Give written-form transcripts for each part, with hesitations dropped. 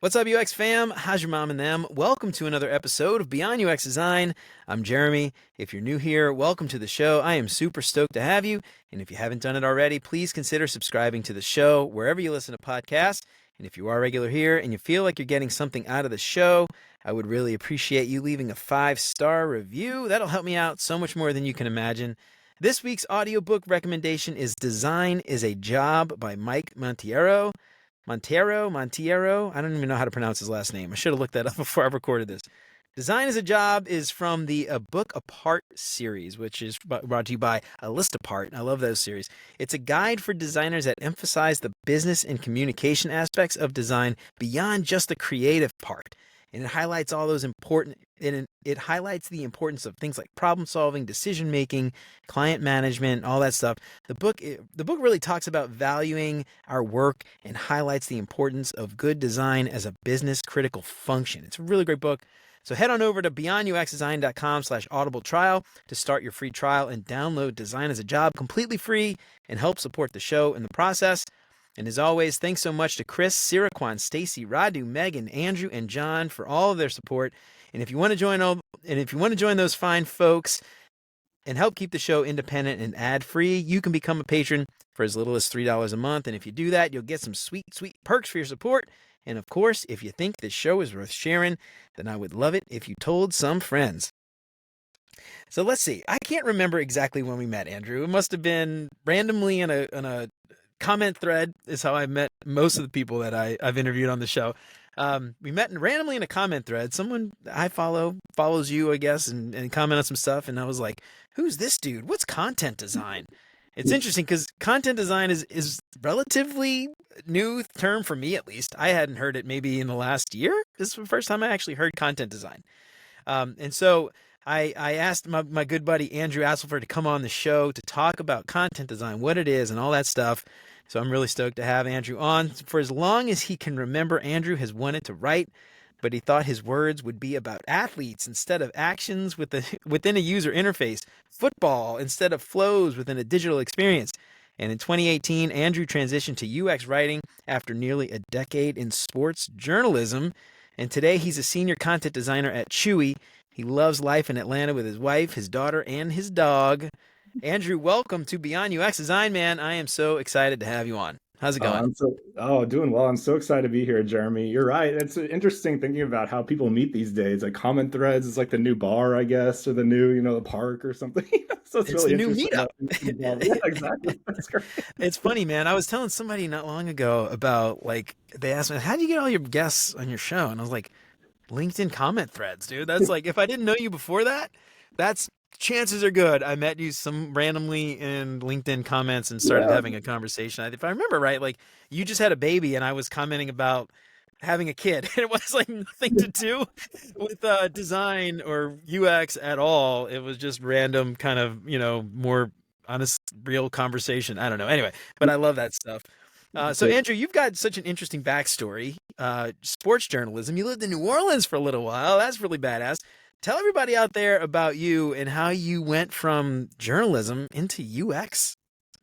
What's up, UX fam? How's your mom and them? Welcome to another episode of Beyond UX Design. I'm Jeremy. If you're new here, welcome to the show. I am super stoked to have you. And if you haven't done it already, please consider subscribing to the show wherever you listen to podcasts. And if you are regular here and you feel like you're getting something out of the show, I would really appreciate you leaving a 5-star review. That'll help me out so much more than you can imagine. This week's audiobook recommendation is Design is a Job by Mike Monteiro. Monteiro. I don't even know how to pronounce his last name. I should have looked that up before I recorded this. Design is a Job is from the A Book Apart series, which is brought to you by A List Apart. I love those series. It's a guide for designers that emphasize the business and communication aspects of design beyond just the creative part. And it highlights all those it highlights the importance of things like problem solving, decision making, client management, all that stuff. The book really talks about valuing our work and highlights the importance of good design as a business critical function. It's a really great book. So head on over to beyonduxdesign.com/audible trial to start your free trial and download Design as a Job completely free and help support the show in the process. And as always, thanks so much to Chris, Siraquan, Stacy, Radu, Megan, Andrew, and John for all of their support. And if you want to join those fine folks and help keep the show independent and ad-free, you can become a patron for as little as $3 a month. And if you do that, you'll get some sweet, sweet perks for your support. And of course, if you think this show is worth sharing, then I would love it if you told some friends. So let's see. I can't remember exactly when we met, Andrew. It must have been randomly in a comment thread is how I met most of the people that I've interviewed on the show. We met randomly in a comment thread. Someone I follow follows you, I guess, and comment on some stuff. And I was like, who's this dude? What's content design? It's interesting because content design is relatively new term for me, at least. I hadn't heard it maybe in the last year. This is the first time I actually heard content design. And so I asked my good buddy Andrew Astleford to come on the show to talk about content design, what it is, and all that stuff. So I'm really stoked to have Andrew on. For as long as he can remember, Andrew has wanted to write, but he thought his words would be about athletes instead of actions within a user interface, football instead of flows within a digital experience. And in 2018, Andrew transitioned to UX writing after nearly a decade in sports journalism. And today he's a senior content designer at Chewy. He loves life in Atlanta with his wife, his daughter, and his dog. Andrew, welcome to Beyond UX Design, man. I am so excited to have you on. How's it going? Doing well. I'm so excited to be here, Jeremy. You're right. It's interesting thinking about how people meet these days. Like comment threads is like the new bar, I guess, or the new, the park or something. So it's It's really the new interesting. meetup. Yeah, exactly. That's great. It's funny, man. I was telling somebody not long ago about they asked me, how do you get all your guests on your show? And I was like, LinkedIn comment threads, dude. That's like, if I didn't know you before that, that's chances are good I met you some randomly in LinkedIn comments and started Yeah. having a conversation. If I remember right, like you just had a baby and I was commenting about having a kid. And it was like nothing to do with design or UX at all. It was just random kind of, more honest, real conversation. I don't know. Anyway, but I love that stuff. So Andrew, you've got such an interesting backstory. Sports journalism. You lived in New Orleans for a little while. That's really badass. Tell everybody out there about you and how you went from journalism into UX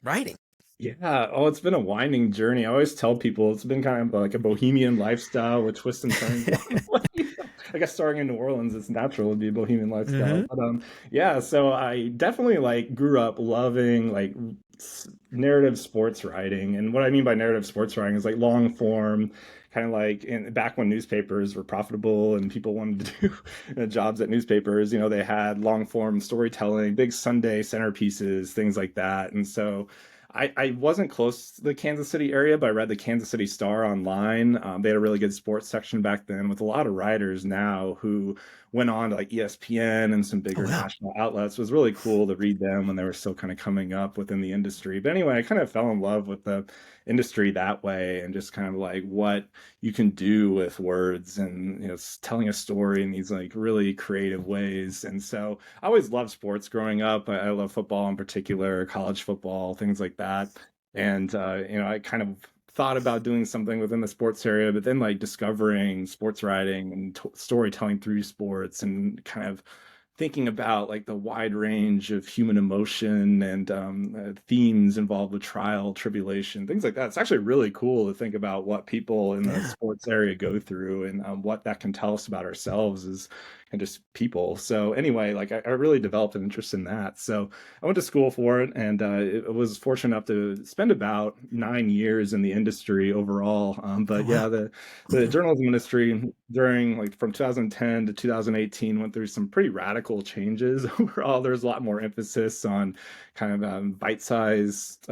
writing. Yeah. Oh, it's been a winding journey. I always tell people it's been kind of like a bohemian lifestyle with twists and turns along the way. I guess starting in New Orleans, it's natural to be a bohemian lifestyle. Hmm. But yeah, so I definitely like grew up loving like narrative sports writing. And what I mean by narrative sports writing is like long form, kind of like back when newspapers were profitable and people wanted to do jobs at newspapers, they had long form storytelling, big Sunday centerpieces, things like that. And so I wasn't close to the Kansas City area, but I read the Kansas City Star online. They had a really good sports section back then with a lot of writers now who went on to like ESPN and some Oh bigger wow. national outlets. It was really cool to read them when they were still kind of coming up within the industry. But anyway, I kind of fell in love with the industry that way and just kind of like what you can do with words and telling a story in these like really creative ways. And so I always loved sports growing up. I love football in particular, college football, things like that. And I kind of thought about doing something within the sports area, but then like discovering sports writing and storytelling through sports and kind of thinking about like the wide range of human emotion and themes involved with trial, tribulation, things like that. It's actually really cool to think about what people in the Yeah. sports area go through and what that can tell us about ourselves as and just people. So anyway, like I really developed an interest in that. So I went to school for it, and I was fortunate enough to spend about 9 years in the industry overall. Oh, But wow. yeah, the journalism industry during like from 2010 to 2018 went through some pretty radical changes. Overall, there's a lot more emphasis on kind of bite-sized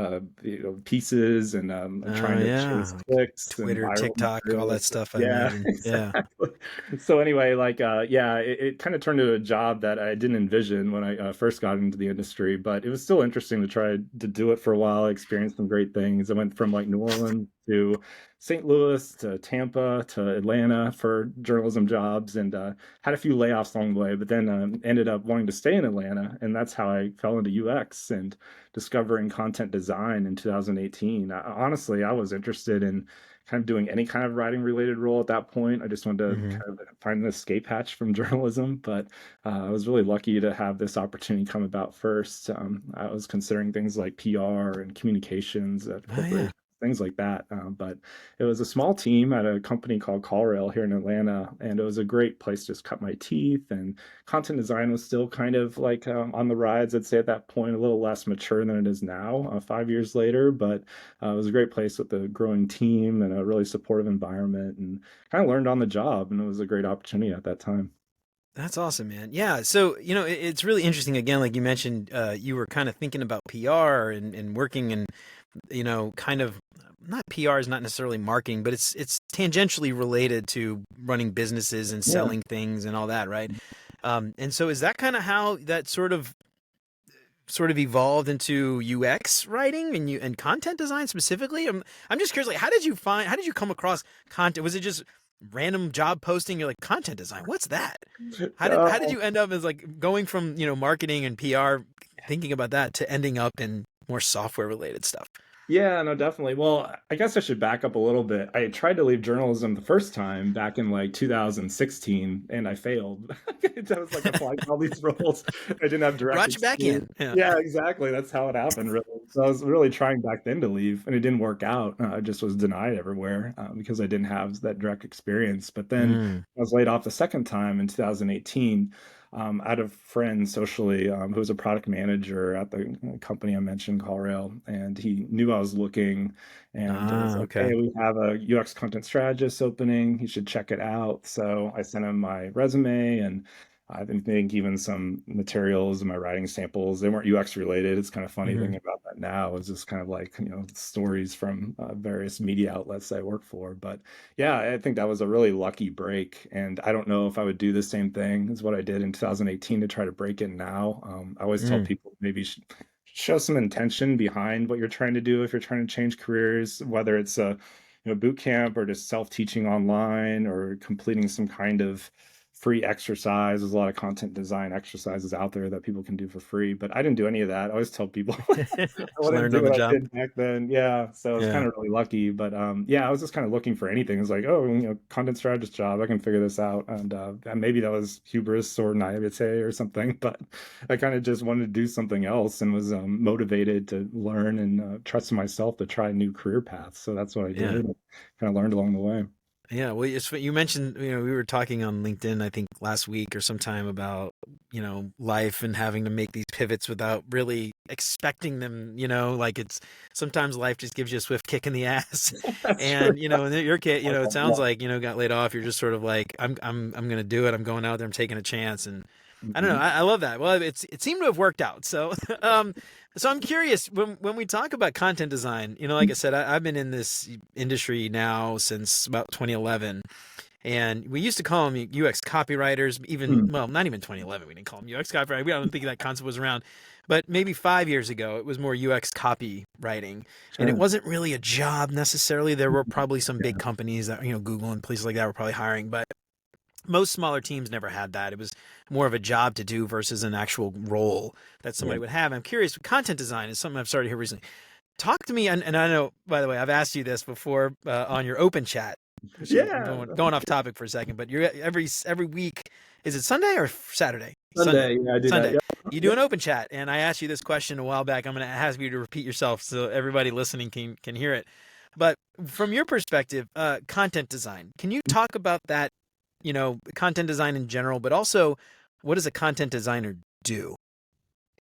pieces and Oh, trying to yeah. chase Like clicks and Twitter, viral TikTok, all that materials. stuff, I Yeah, imagine. Yeah. exactly. So anyway, like yeah, it kind of turned into a job that I didn't envision when I first got into the industry, but it was still interesting to try to do it for a while. I experienced some great things. I went from like New Orleans to St. Louis to Tampa to Atlanta for journalism jobs, and had a few layoffs along the way, but then ended up wanting to stay in Atlanta, and that's how I fell into UX and discovering content design in 2018. Honestly, I was interested in kind of doing any kind of writing related role at that point. I just wanted to Hmm. kind of find an escape hatch from journalism, but I was really lucky to have this opportunity come about first. I was considering things like PR and communications at Oh, yeah. corporations, things like that. But it was a small team at a company called CallRail here in Atlanta, and it was a great place to just cut my teeth. And content design was still kind of like on the rise, I'd say at that point, a little less mature than it is now, 5 years later. But it was a great place with a growing team and a really supportive environment, and kind of learned on the job, and it was a great opportunity at that time. That's awesome, man. Yeah. So, it's really interesting. Again, like you mentioned, you were kind of thinking about PR and working and, kind of not PR is not necessarily marketing, but it's tangentially related to running businesses and Yeah. selling things and all that, right? And so is that kind of how that sort of evolved into UX writing and content design specifically? I'm just curious, like, how did you come across content? Was it just random job posting? You're like, content design, what's that? How did Uh, you end up as like going from, marketing and PR, thinking about that to ending up in more software related stuff? Yeah, no, definitely. Well, I guess I should back up a little bit. I tried to leave journalism the first time back in like 2016, and I failed. I was like applying for all these roles. I didn't have direct Brought you back experience. in. Yeah. Yeah, exactly. That's how it happened, really. So I was really trying back then to leave, and it didn't work out. I just was denied everywhere because I didn't have that direct experience. But then Mm. I was laid off the second time in 2018. I had a friend socially who was a product manager at the company I mentioned, CallRail, and he knew I was looking and was Ah, like, okay. "Hey, we have a UX content strategist opening. You should check it out." So I sent him my resume, and I think even some materials and my writing samples. They weren't UX related. It's kind of funny Hmm. thinking about that now. It's just kind of like stories from various media outlets I work for, but yeah, I think that was a really lucky break. And I don't know if I would do the same thing as what I did in 2018 to try to break in now. I always tell Mm. people maybe show some intention behind what you're trying to do if you're trying to change careers, whether it's a boot camp or just self-teaching online or completing some kind of free exercise. There's a lot of content design exercises out there that people can do for free, but I didn't do any of that. I always tell people I Just wouldn't learned do on the what I job. did back then. Yeah. So I was Yeah. kind of really lucky. But yeah, I was just kind of looking for anything. It's like, oh, content strategist job, I can figure this out. And maybe that was hubris or naivete or something, but I kind of just wanted to do something else and was motivated to learn and trust in myself to try new career paths. So that's what I Yeah. did. Kind of learned along the way. Yeah, well, you mentioned, we were talking on LinkedIn, I think last week or sometime about, life and having to make these pivots without really expecting them, like it's sometimes life just gives you a swift kick in the ass. That's true. And, in your case, it Yeah. sounds like, got laid off. You're just sort of like, I'm going to do it. I'm going out there. I'm taking a chance. And I don't know. Mhm. I love that. Well, it seemed to have worked out. So, so I'm curious when we talk about content design, like I said, I've been in this industry now since about 2011, and we used to call them UX copywriters. Even Mm. well, not even 2011, we didn't call them UX copywriters. I don't think that concept was around, but maybe 5 years ago, it was more UX copywriting, and it Sure. wasn't really a job necessarily. There were probably some big Yeah. companies that Google and places like that were probably hiring, but most smaller teams never had that. It was more of a job to do versus an actual role that somebody Yeah. would have. I'm curious, content design is something I've started here recently. Talk to me, and I know, by the way, I've asked you this before on your open chat. Actually, I'm Yeah. going off topic for a second, but you're every week. Is it Sunday or Saturday? Sunday. Sunday, yeah, I do that. Sunday. Yep. You do Yep. an open chat, and I asked you this question a while back. I'm going to ask you to repeat yourself so everybody listening can hear it. But from your perspective, content design, can you talk about that? Content design in general, but also what does a content designer do?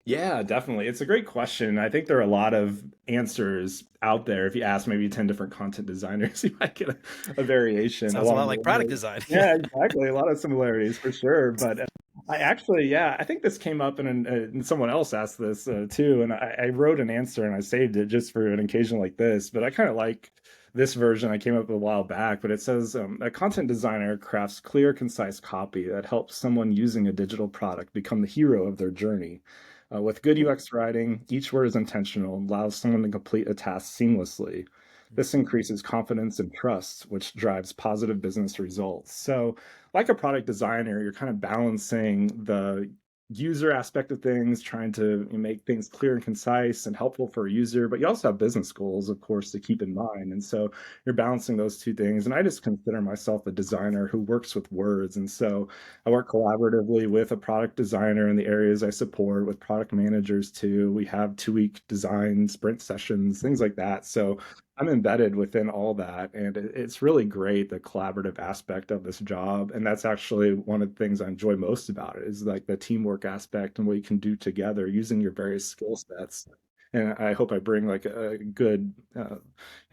Yeah, definitely. It's a great question. I think there are a lot of answers out there. If you ask maybe 10 different content designers, you might get a variation Sounds a lot along the like product way. design. Yeah, exactly. A lot of similarities for sure. But I actually, yeah, I think this came up and someone else asked this too. And I wrote an answer and I saved it just for an occasion like this. But I kind of like this version. I came up with a while back, but it says a content designer crafts clear, concise copy that helps someone using a digital product become the hero of their journey. With good UX writing, each word is intentional and allows someone to complete a task seamlessly. This increases confidence and trust, which drives positive business results. So, like a product designer, you're kind of balancing the user aspect of things, trying to make things clear and concise and helpful for a user, but you also have business goals, of course, to keep in mind. And so you're balancing those two things. And I just consider myself a designer who works with words. And so I work collaboratively with a product designer in the areas I support, with product managers too. We have 2-week design sprint sessions, things like that. So I'm embedded within all that. And it's really great, the collaborative aspect of this job. And that's actually one of the things I enjoy most about it is like the teamwork aspect and what you can do together using your various skill sets. And I hope I bring like a good,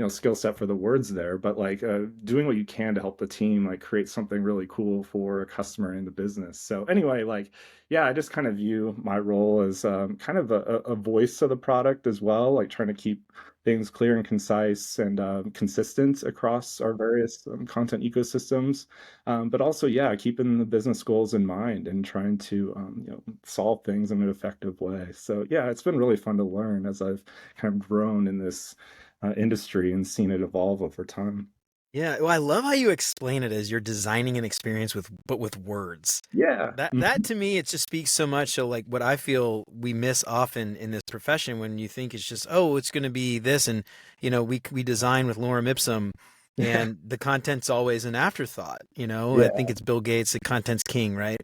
skill set for the words there, but like doing what you can to help the team like create something really cool for a customer in the business. So anyway, like, yeah, I just kind of view my role as kind of a voice of the product as well, like trying to keep things clear and concise and consistent across our various content ecosystems. But also, yeah, keeping the business goals in mind and trying to solve things in an effective way. So yeah, it's been really fun to learn as I've kind of grown in this industry and seen it evolve over time. Yeah, well, I love how you explain it as you're designing an experience with words. Yeah. That to me, it just speaks so much of like what I feel we miss often in this profession when you think it's just, oh, it's going to be this, and we design with lorem ipsum, and the content's always an afterthought. I Yeah. think it's Bill Gates, the content's king, right?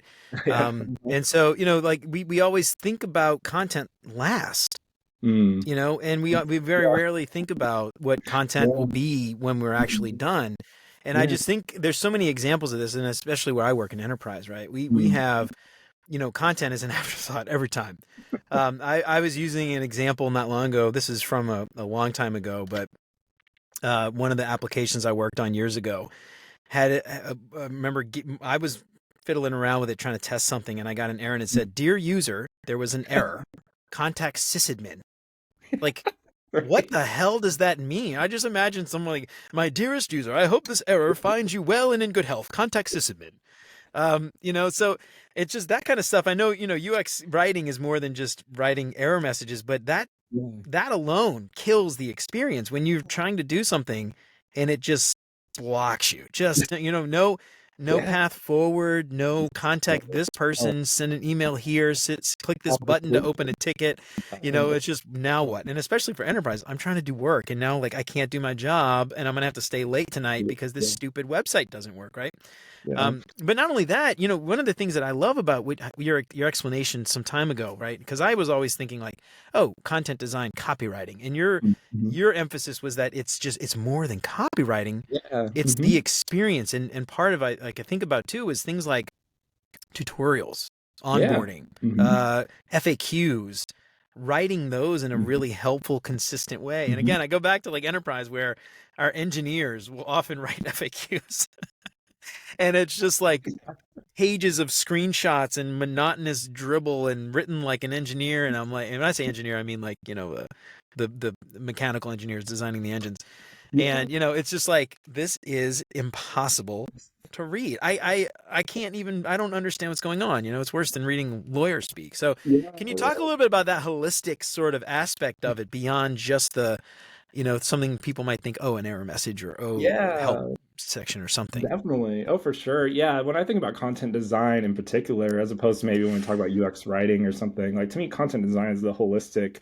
Yeah. And so like we always think about content last. Mm. And we very Yeah. rarely think about what content will Yeah. be when we're actually done. And I Yeah. just think there's so many examples of this, and especially where I work in enterprise, right? We Mm. have, content is an afterthought every time. I was using an example not long ago. This is from a long time ago, but one of the applications I worked on years ago had remember I was fiddling around with it trying to test something, and I got an error, and it said, "Dear user, there was an error. Contact sysadmin." Like, what Right. the hell does that mean? I just imagine someone like, "My dearest user, I hope this error finds you well and in good health. Contact sysadmin." So it's just that kind of stuff. I know, UX writing is more than just writing error messages, but Yeah. that alone kills the experience when you're trying to do something and it just blocks you. Just, no Yeah. path forward, no contact this Oh, person, send an email here, click this button to absolutely. open a ticket. It's just now what? And especially for enterprise, I'm trying to do work and now like I can't do my job and I'm going to have to stay late tonight because this Yeah. stupid website doesn't work, right? Yeah. But not only that, one of the things that I love about your explanation some time ago, right? Because I was always thinking like, oh, content design, copywriting, and your Mhm. your emphasis was that it's more than copywriting, Yeah. it's the Mhm. experience, and part of I think about too is things like tutorials, Yeah. onboarding, Mhm. FAQs. Writing those in a Mhm. really helpful, consistent way. And Mhm. again, I go back to like enterprise where our engineers will often write FAQs. And it's just like pages of screenshots and monotonous dribble and written like an engineer. And I'm like, and when I say engineer, I mean like, the mechanical engineers designing the engines. Yeah. And, it's just like, this is impossible to read. I can't even, I don't understand what's going on. It's worse than reading lawyer speak. So Yeah. can you talk a little bit about that holistic sort of aspect of it beyond just the, something people might think, oh, an error message or, oh, help Yeah. section or something. Definitely. Oh, for sure. Yeah. When I think about content design in particular, as opposed to maybe when we talk about UX writing or something, like to me, content design is the holistic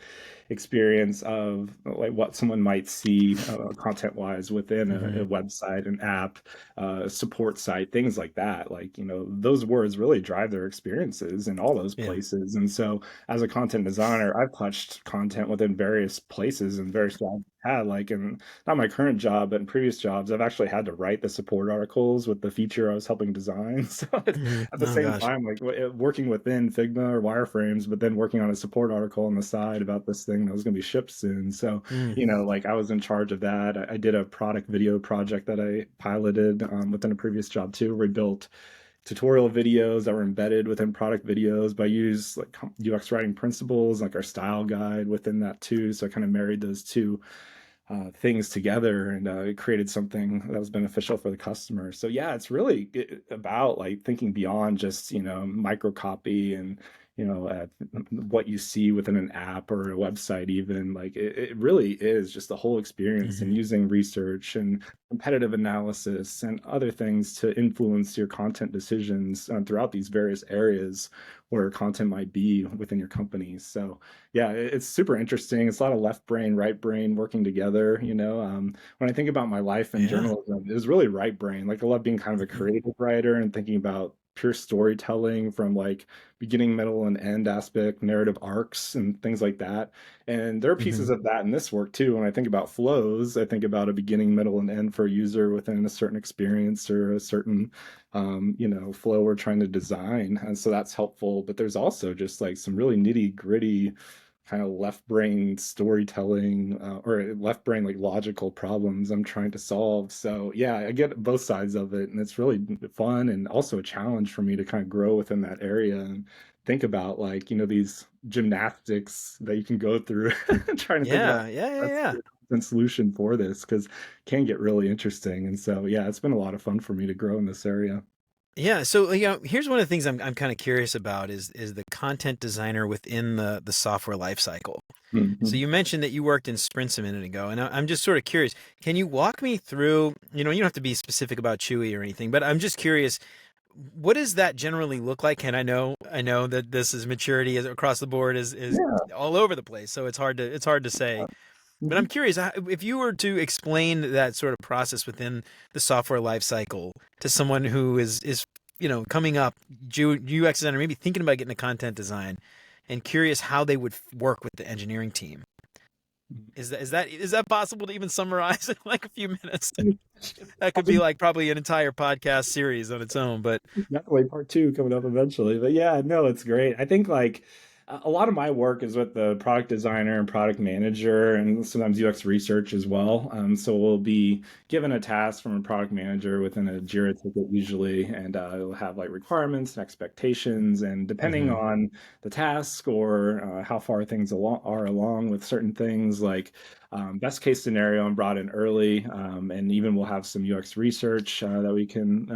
experience of like what someone might see content wise within Hmm. a website, an app, a support site, things like that. Like, those words really drive their experiences in all those Yeah. places. And so as a content designer, I've touched content within various places and various jobs I've had, like in not my current job, but in previous jobs, I've actually had to write the support articles with the feature I was helping design. So Hmm. at the Oh same gosh. time, like working within Figma or wireframes, but then working on a support article on the side about this thing that was going to be shipped soon. So, Mm. like I was in charge of that. I did a product video project that I piloted within a previous job too, where we built tutorial videos that were embedded within product videos, but I used like UX writing principles, like our style guide within that too. So I kind of married those two things together and it created something that was beneficial for the customer. So yeah, it's really about like thinking beyond just micro copy and what you see within an app or a website. Even like it really is just the whole experience, and Hmm. using research and competitive analysis and other things to influence your content decisions throughout these various areas where content might be within your company. So yeah, it's super interesting. It's a lot of left brain, right brain working together. When I think about my life in Yeah. journalism, it was really right brain. Like I love being kind of a Hmm. creative writer and thinking about pure storytelling from like beginning, middle, and end aspect, narrative arcs, and things like that. And there are pieces Hmm. of that in this work too. When I think about flows, I think about a beginning, middle, and end for a user within a certain experience or a certain flow we're trying to design. And so that's helpful. But there's also just like some really nitty gritty kind of left brain storytelling or left brain like logical problems I'm trying to solve. So yeah, I get both sides of it, and it's really fun and also a challenge for me to kind of grow within that area and think about like these gymnastics that you can go through trying to think about Yeah. Yeah. Yeah. that's Yeah. the content solution for this, because it can get really interesting. And so yeah, it's been a lot of fun for me to grow in this area. Yeah, so here's one of the things I'm kind of curious about is the content designer within the software lifecycle. So Mhm. you mentioned that you worked in sprints a minute ago, and I'm just sort of curious. Can you walk me through? You don't have to be specific about Chewy or anything, but I'm just curious. What does that generally look like? And I know that this is maturity across the board is Yeah. all over the place, so it's hard to say. But I'm Mhm. curious if you were to explain that sort of process within the software lifecycle to someone who is coming up UX designer, maybe thinking about getting a content design, and curious how they would work with the engineering team. Is that possible to even summarize in like a few minutes? That could be like probably an entire podcast series on its own. But Definitely part two coming up eventually. But yeah, no, it's great. I think like a lot of my work is with the product designer and product manager and sometimes UX research as well. So we'll be given a task from a product manager within a Jira ticket usually, and it'll have like requirements and expectations. And depending hmm. on the task or how far things are along with certain things, like best case scenario, I'm brought in early, and even we'll have some UX research that we can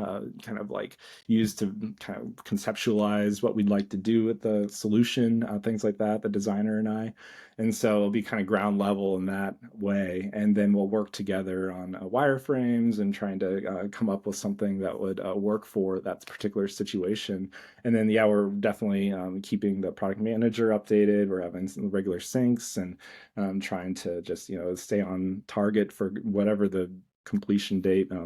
kind of like use to kind of conceptualize what we'd like to do with the solution, things like that, the designer and I. And so it'll be kind of ground level in that way. And then we'll work together on wireframes and trying to come up with something that would work for that particular situation. And then, yeah, we're definitely keeping the product manager updated. We're having some regular syncs and trying to just, stay on target for whatever the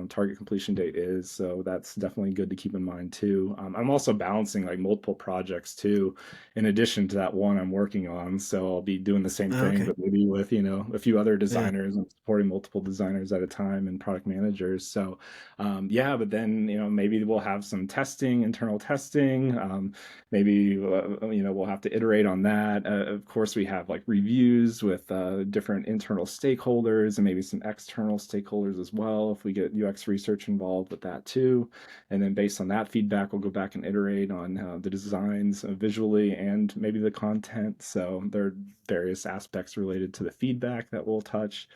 target completion date is. So that's definitely good to keep in mind too. I'm also balancing like multiple projects too, in addition to that one I'm working on. So I'll be doing the same Oh, thing, okay. but maybe with, a few other Yeah. designers and supporting multiple designers at a time and product managers. So yeah, but then, maybe we'll have some testing, internal testing. Maybe, we'll have to iterate on that. Of course, we have like reviews with different internal stakeholders and maybe some external stakeholders as well if we get UX research involved with that too. And then based on that feedback, we'll go back and iterate on the designs visually and maybe the content. So there are various aspects related to the feedback that we'll touch.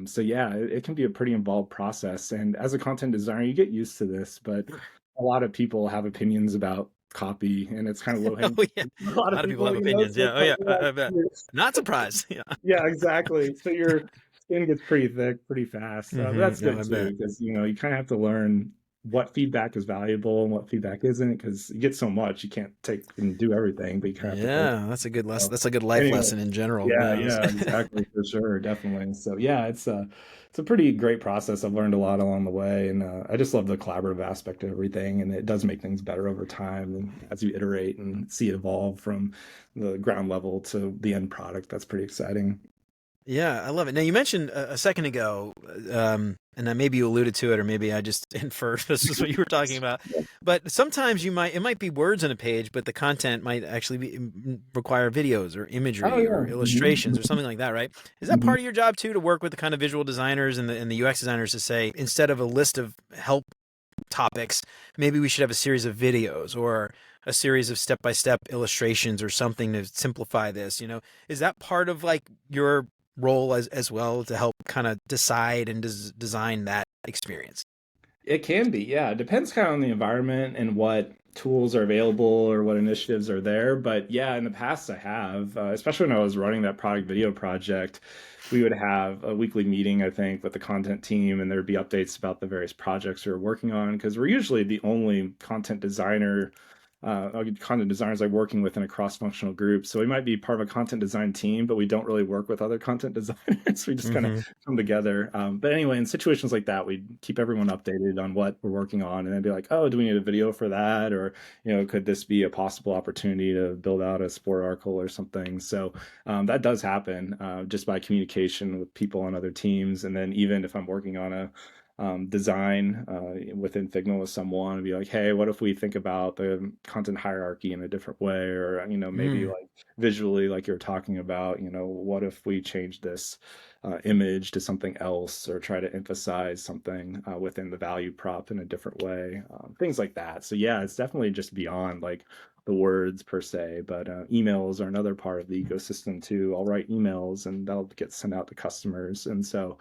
So yeah, it can be a pretty involved process. And as a content designer, you get used to this, but a lot of people have opinions about copy, and it's kind of low hanging Oh yeah. a lot A of lot of people people, have opinions. so Yeah. it's Oh like, yeah. yeah, I bet. Not surprised. Yeah. yeah, exactly. So you're skin gets pretty thick pretty fast. But that's No, good I bet. too, because you kind of have to learn what feedback is valuable and what feedback isn't, because you get so much you can't take and do everything, but you kind of have to filter. Yeah, that's a good lesson. So That's a good life anyway, lesson in general. yeah, Yeah. yeah, exactly, for sure, definitely. So yeah, it's a pretty great process. I've learned a lot along the way, and I just love the collaborative aspect of everything, and it does make things better over time, and as you iterate and see it evolve from the ground level to the end product, that's pretty exciting. Yeah, I love it. Now you mentioned a second ago, and then maybe you alluded to it, or maybe I just inferred this is what you were talking about. But sometimes it might be words on a page, but the content might actually require videos or Oh imagery or yeah. illustrations or something like that, right? Is that Mhm. part of your job too, to work with the kind of visual designers and the UX designers to say, instead of a list of help topics, maybe we should have a series of videos or a series of step-by-step illustrations or something to simplify this, is that part of like your role as well, to help kind of decide and design that experience? It can be, yeah. It depends kind of on the environment and what tools are available or what initiatives are there. But yeah, in the past I have, especially when I was running that product video project, we would have a weekly meeting, I think, with the content team, and there'd be updates about the various projects we were working on, because we're usually the only content designers I'm working with in a cross-functional group. So we might be part of a content design team, but we don't really work with other content designers. We just kind of Mm-hmm. come together. But anyway, in situations like that, we keep everyone updated on what we're working on, and then be like, oh, do we need a video for that? Or, could this be a possible opportunity to build out a sport article or something? So that does happen just by communication with people on other teams. And then even if I'm working on a design within Figma with someone and be like, hey, what if we think about the content hierarchy in a different way? Or, maybe Mm. like visually, like you're talking about, what if we change this image to something else, or try to emphasize something within the value prop in a different way, things like that. So yeah, it's definitely just beyond like the words per se, but emails are another part of the ecosystem too. I'll write emails and they'll get sent out to customers, and so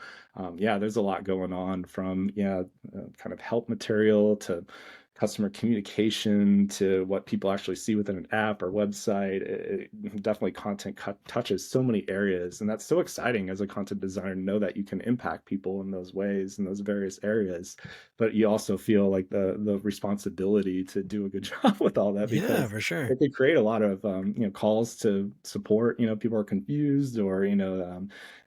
yeah, there's a lot going on, from kind of help material to customer communication to what people actually see within an app or website. Definitely content touches so many areas, and that's so exciting as a content designer to know that you can impact people in those ways, in those various areas. But you also feel like the responsibility to do a good job with all that, Yeah, because for sure. it could create a lot of calls to support. People are confused, or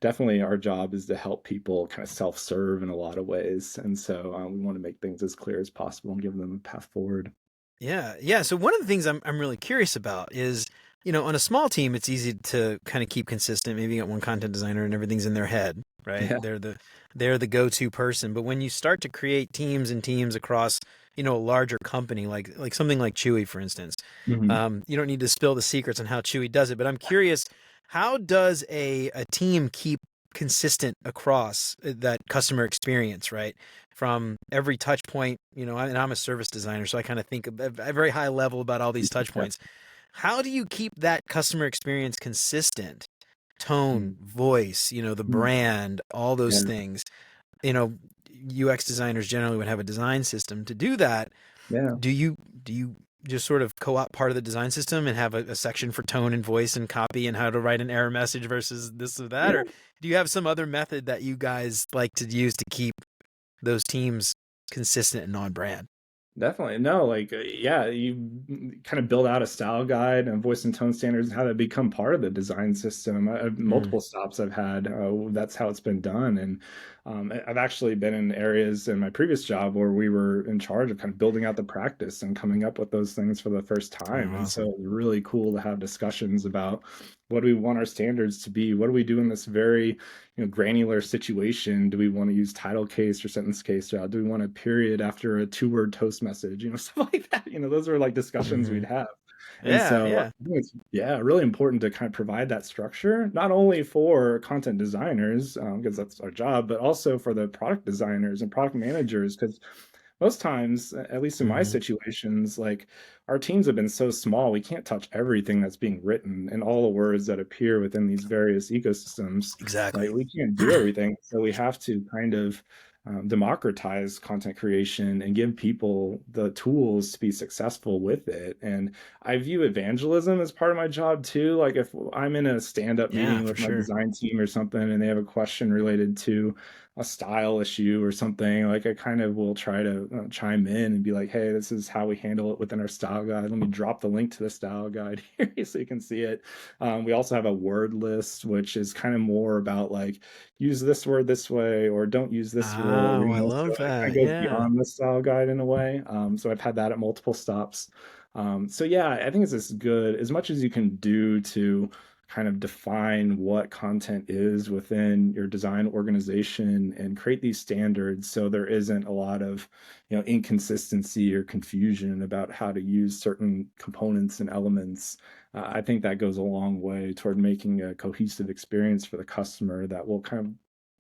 definitely our job is to help people kind of self-serve in a lot of ways, and so we want to make things as clear as possible and give them a path forward. Yeah, yeah. So one of the things I'm really curious about is, on a small team, it's easy to kind of keep consistent. Maybe you got one content designer and everything's in their head, right? Yeah. They're the go-to person. But when you start to create teams and teams across, a larger company, like something like Chewy, for instance, Hmm. you don't need to spill the secrets on how Chewy does it. But I'm curious, how does a team keep consistent across that customer experience, right? From every touch point, and I'm a service designer, so I kind of think at a very high level about all these touch Yeah. points. How do you keep that customer experience consistent? Tone, Mm. voice, the Mm. brand, all those Yeah. things. You know, UX designers generally would have a design system to do that. Yeah. Do you just sort of co-opt part of the design system and have a section for tone and voice and copy and how to write an error message versus this or that, Yeah. or do you have some other method that you guys like to use to keep those teams consistent and on brand? Definitely. No, like, yeah, you kind of build out a style guide and voice and tone standards and how that become part of the design system. Mm, Multiple stops I've had, that's how it's been done. And I've actually been in areas in my previous job where we were in charge of kind of building out the practice and coming up with those things for the first oh, time. And so awesome. it's really cool to have discussions about what do we want our standards to be? What do we do in this very granular situation? Do we want to use title case or sentence case route? Do we want a period after a two-word toast message? Stuff like that. Those are like discussions Hmm. we'd have. And Yeah, so I yeah. think it's, yeah, really important to kind of provide that structure, not only for content designers, because that's our job, but also for the product designers and product managers, because most times, at least in my Hmm. situations, like our teams have been so small, we can't touch everything that's being written and all the words that appear within these various ecosystems. Like Exactly. we can't do everything. So we have to kind of democratize content creation and give people the tools to be successful with it. And I view evangelism as part of my job too. Like if I'm in a stand-up Yeah, meeting for with my sure. design team or something and they have a question related to a style issue or something, like I kind of will try to chime in and be like, hey, this is how we handle it within our style guide. Let me drop the link to the style guide here so you can see it. We also have a word list, which is kind of more about like, use this word this way or don't use this word, Oh, I so love it kind that. of goes Yeah. beyond the style guide in a way. So I've had that at multiple stops. So yeah, I think it's as good as much as you can do to kind of define what content is within your design organization and create these standards so there isn't a lot of inconsistency or confusion about how to use certain components and elements. I think that goes a long way toward making a cohesive experience for the customer that will kind of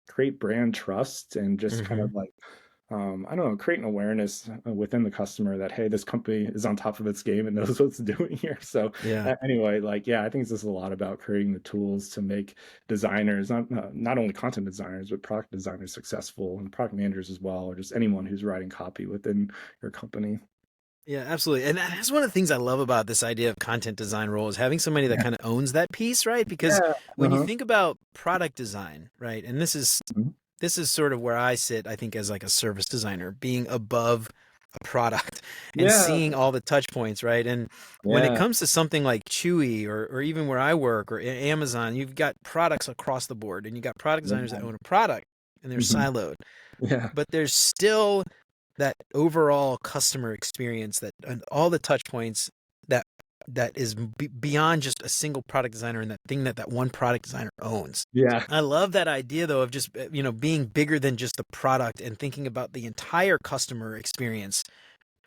create brand trust and just kind Hmm. of like I don't know, create an awareness within the customer that, hey, this company is on top of its game and knows what's doing here. So Yeah. anyway, like, yeah, I think it's just a lot about creating the tools to make designers, not only content designers, but product designers successful and product managers as well, or just anyone who's writing copy within your company. Yeah, absolutely. And that's one of the things I love about this idea of content design role is having somebody that Yeah. kind of owns that piece, right? Because Yeah. when you Uh-huh. think about product design, right? And Mhm. this is sort of where I sit, I think, as like a service designer, being above a product and Yeah. seeing all the touch points, right? And when it Yeah. comes to something like Chewy or even where I work or Amazon, you've got products across the board and you've got product designers that Yeah. own a product and they're Mhm. siloed, Yeah. but there's still that overall customer experience that and all the touch points that that is beyond just a single product designer and that thing that that one product designer owns. Yeah. I love that idea though of just being bigger than just the product and thinking about the entire customer experience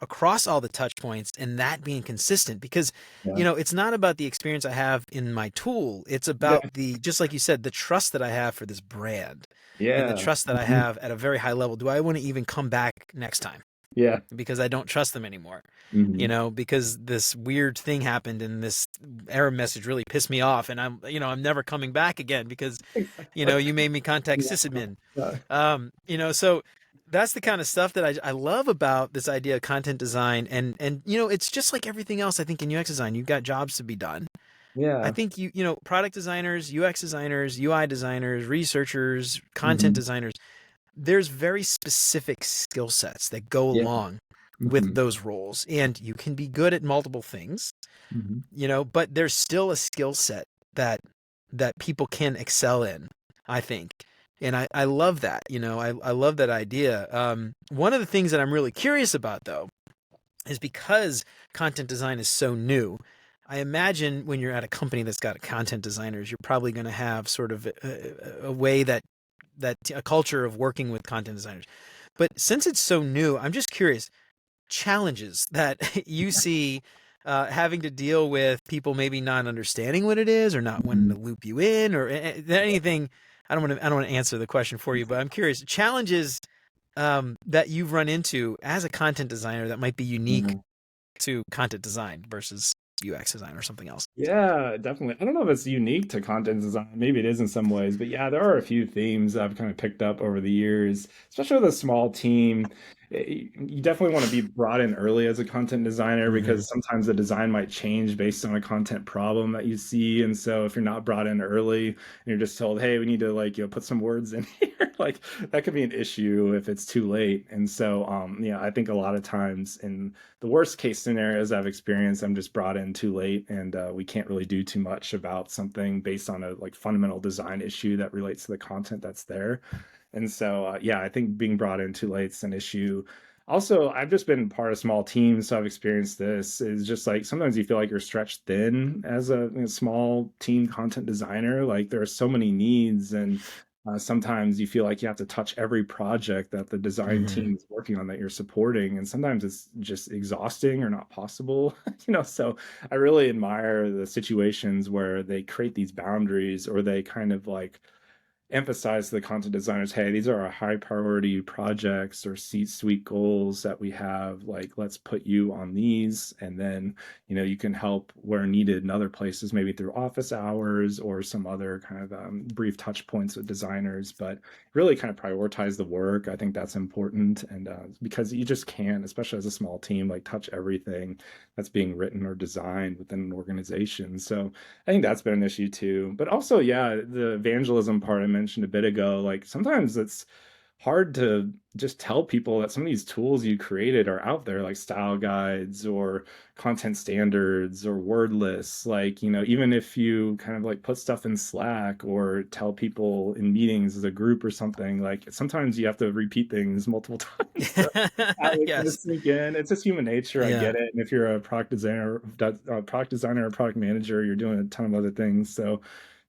across all the touch points and that being consistent because Yeah. it's not about the experience I have in my tool, it's Yeah. about the just like you said, the trust that I have for this brand and the Yeah. trust that I Mhm. have at a very high level. Do I want to even come back next time Yeah. because I don't trust them anymore, Mhm. because this weird thing happened and this error message really pissed me off and I'm never coming back again because Exactly. you made me contact Yeah. sysadmin. Yeah. So that's the kind of stuff that I love about this idea of content design and it's just like everything else I think in UX design. You've got jobs to be done. I Yeah. think product designers, UX designers, UI designers, researchers, content Mhm. designers, there's very specific skill sets that go Yeah. along with Mhm. those roles. And you can be good at multiple things, Mhm. but there's still a skill set that people can excel in, I think. And I love that. I love that idea. One of the things that I'm really curious about though is because content design is so new. I imagine when you're at a company that's got content designers, you're probably going to have sort of a way that a culture of working with content designers. But since it's so new, I'm just curious challenges that you see having to deal with people maybe not understanding what it is or not wanting Mhm. to loop you in or anything. I don't want to answer the question for you, but I'm curious challenges that you've run into as a content designer that might be unique Mhm. to content design versus UX design or something else. Yeah, definitely. I don't know if it's unique to content design. Maybe it is in some ways, but yeah, there are a few themes I've kind of picked up over the years, especially with a small team. You definitely want to be brought in early as a content designer Mm-hmm. because sometimes the design might change based on a content problem that you see. And so if you're not brought in early and you're just told, hey, we need to like, put some words in here, like that could be an issue if it's too late. And so, yeah, I think a lot of times in the worst case scenarios I've experienced, I'm just brought in too late, and we can't really do too much about something based on a like fundamental design issue that relates to the content that's there. And so, yeah, I think being brought in too late is an issue. Also, I've just been part of small teams, so I've experienced this. Is just like sometimes you feel like you're stretched thin as a small team content designer. Like there are so many needs, and sometimes you feel like you have to touch every project that the design Mm-hmm. team is working on that you're supporting, and sometimes it's just exhausting or not possible. So I really admire the situations where they create these boundaries or they kind of like emphasize to the content designers, hey, these are our high priority projects or C-suite goals that we have. Like, let's put you on these, and then, you can help where needed in other places, maybe through office hours or some other kind of brief touch points with designers. But really kind of prioritize the work. I think that's important, and because you just can't, especially as a small team, like touch everything that's being written or designed within an organization. So I think that's been an issue too. But also, yeah, the evangelism part I mentioned a bit ago, like sometimes it's hard to just tell people that some of these tools you created are out there, like style guides or content standards or word lists. Like, even if you kind of like put stuff in Slack or tell people in meetings as a group or something, like sometimes you have to repeat things multiple times to have it kind of Yes. sink in. It's just human nature. I Yeah. get it. And if you're a product designer or product manager, you're doing a ton of other things. So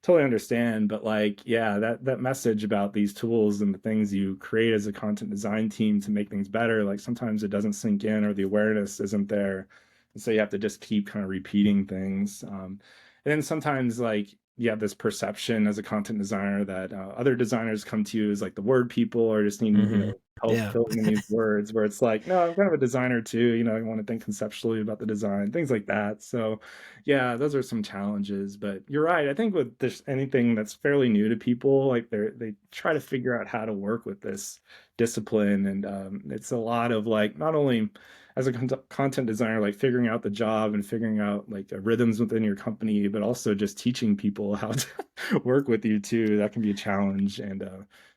totally understand. But like, yeah, that message about these tools and the things you create as a content design team to make things better, like sometimes it doesn't sink in or the awareness isn't there. And so you have to just keep kind of repeating things. And then sometimes like you have this perception as a content designer that other designers come to you as like the word people or just need, Hmm. help Yeah. filling in these words, where it's like, no, I'm kind of a designer too. I want to think conceptually about the design, things like that. So yeah, those are some challenges, but you're right. I think with this anything that's fairly new to people, like they try to figure out how to work with this discipline, and it's a lot of like not only as a content designer, like figuring out the job and figuring out like the rhythms within your company, but also just teaching people how to work with you too. That can be a challenge, and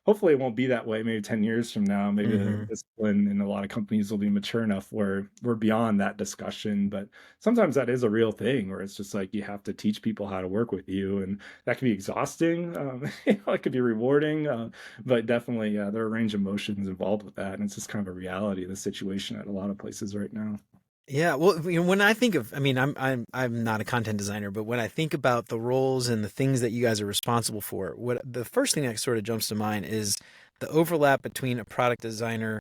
hopefully it won't be that way. Maybe 10 years from now, maybe the Hmm. discipline in a lot of companies will be mature enough where we're beyond that discussion. But sometimes that is a real thing where it's just like you have to teach people how to work with you, and that can be exhausting. It could be rewarding, but definitely, yeah, there are a range of emotions involved with that, and it's just kind of a reality of the situation at a lot of places right now. Yeah, well, when I think of, I mean, I'm not a content designer, but when I think about the roles and the things that you guys are responsible for, what the first thing that sort of jumps to mind is the overlap between a product designer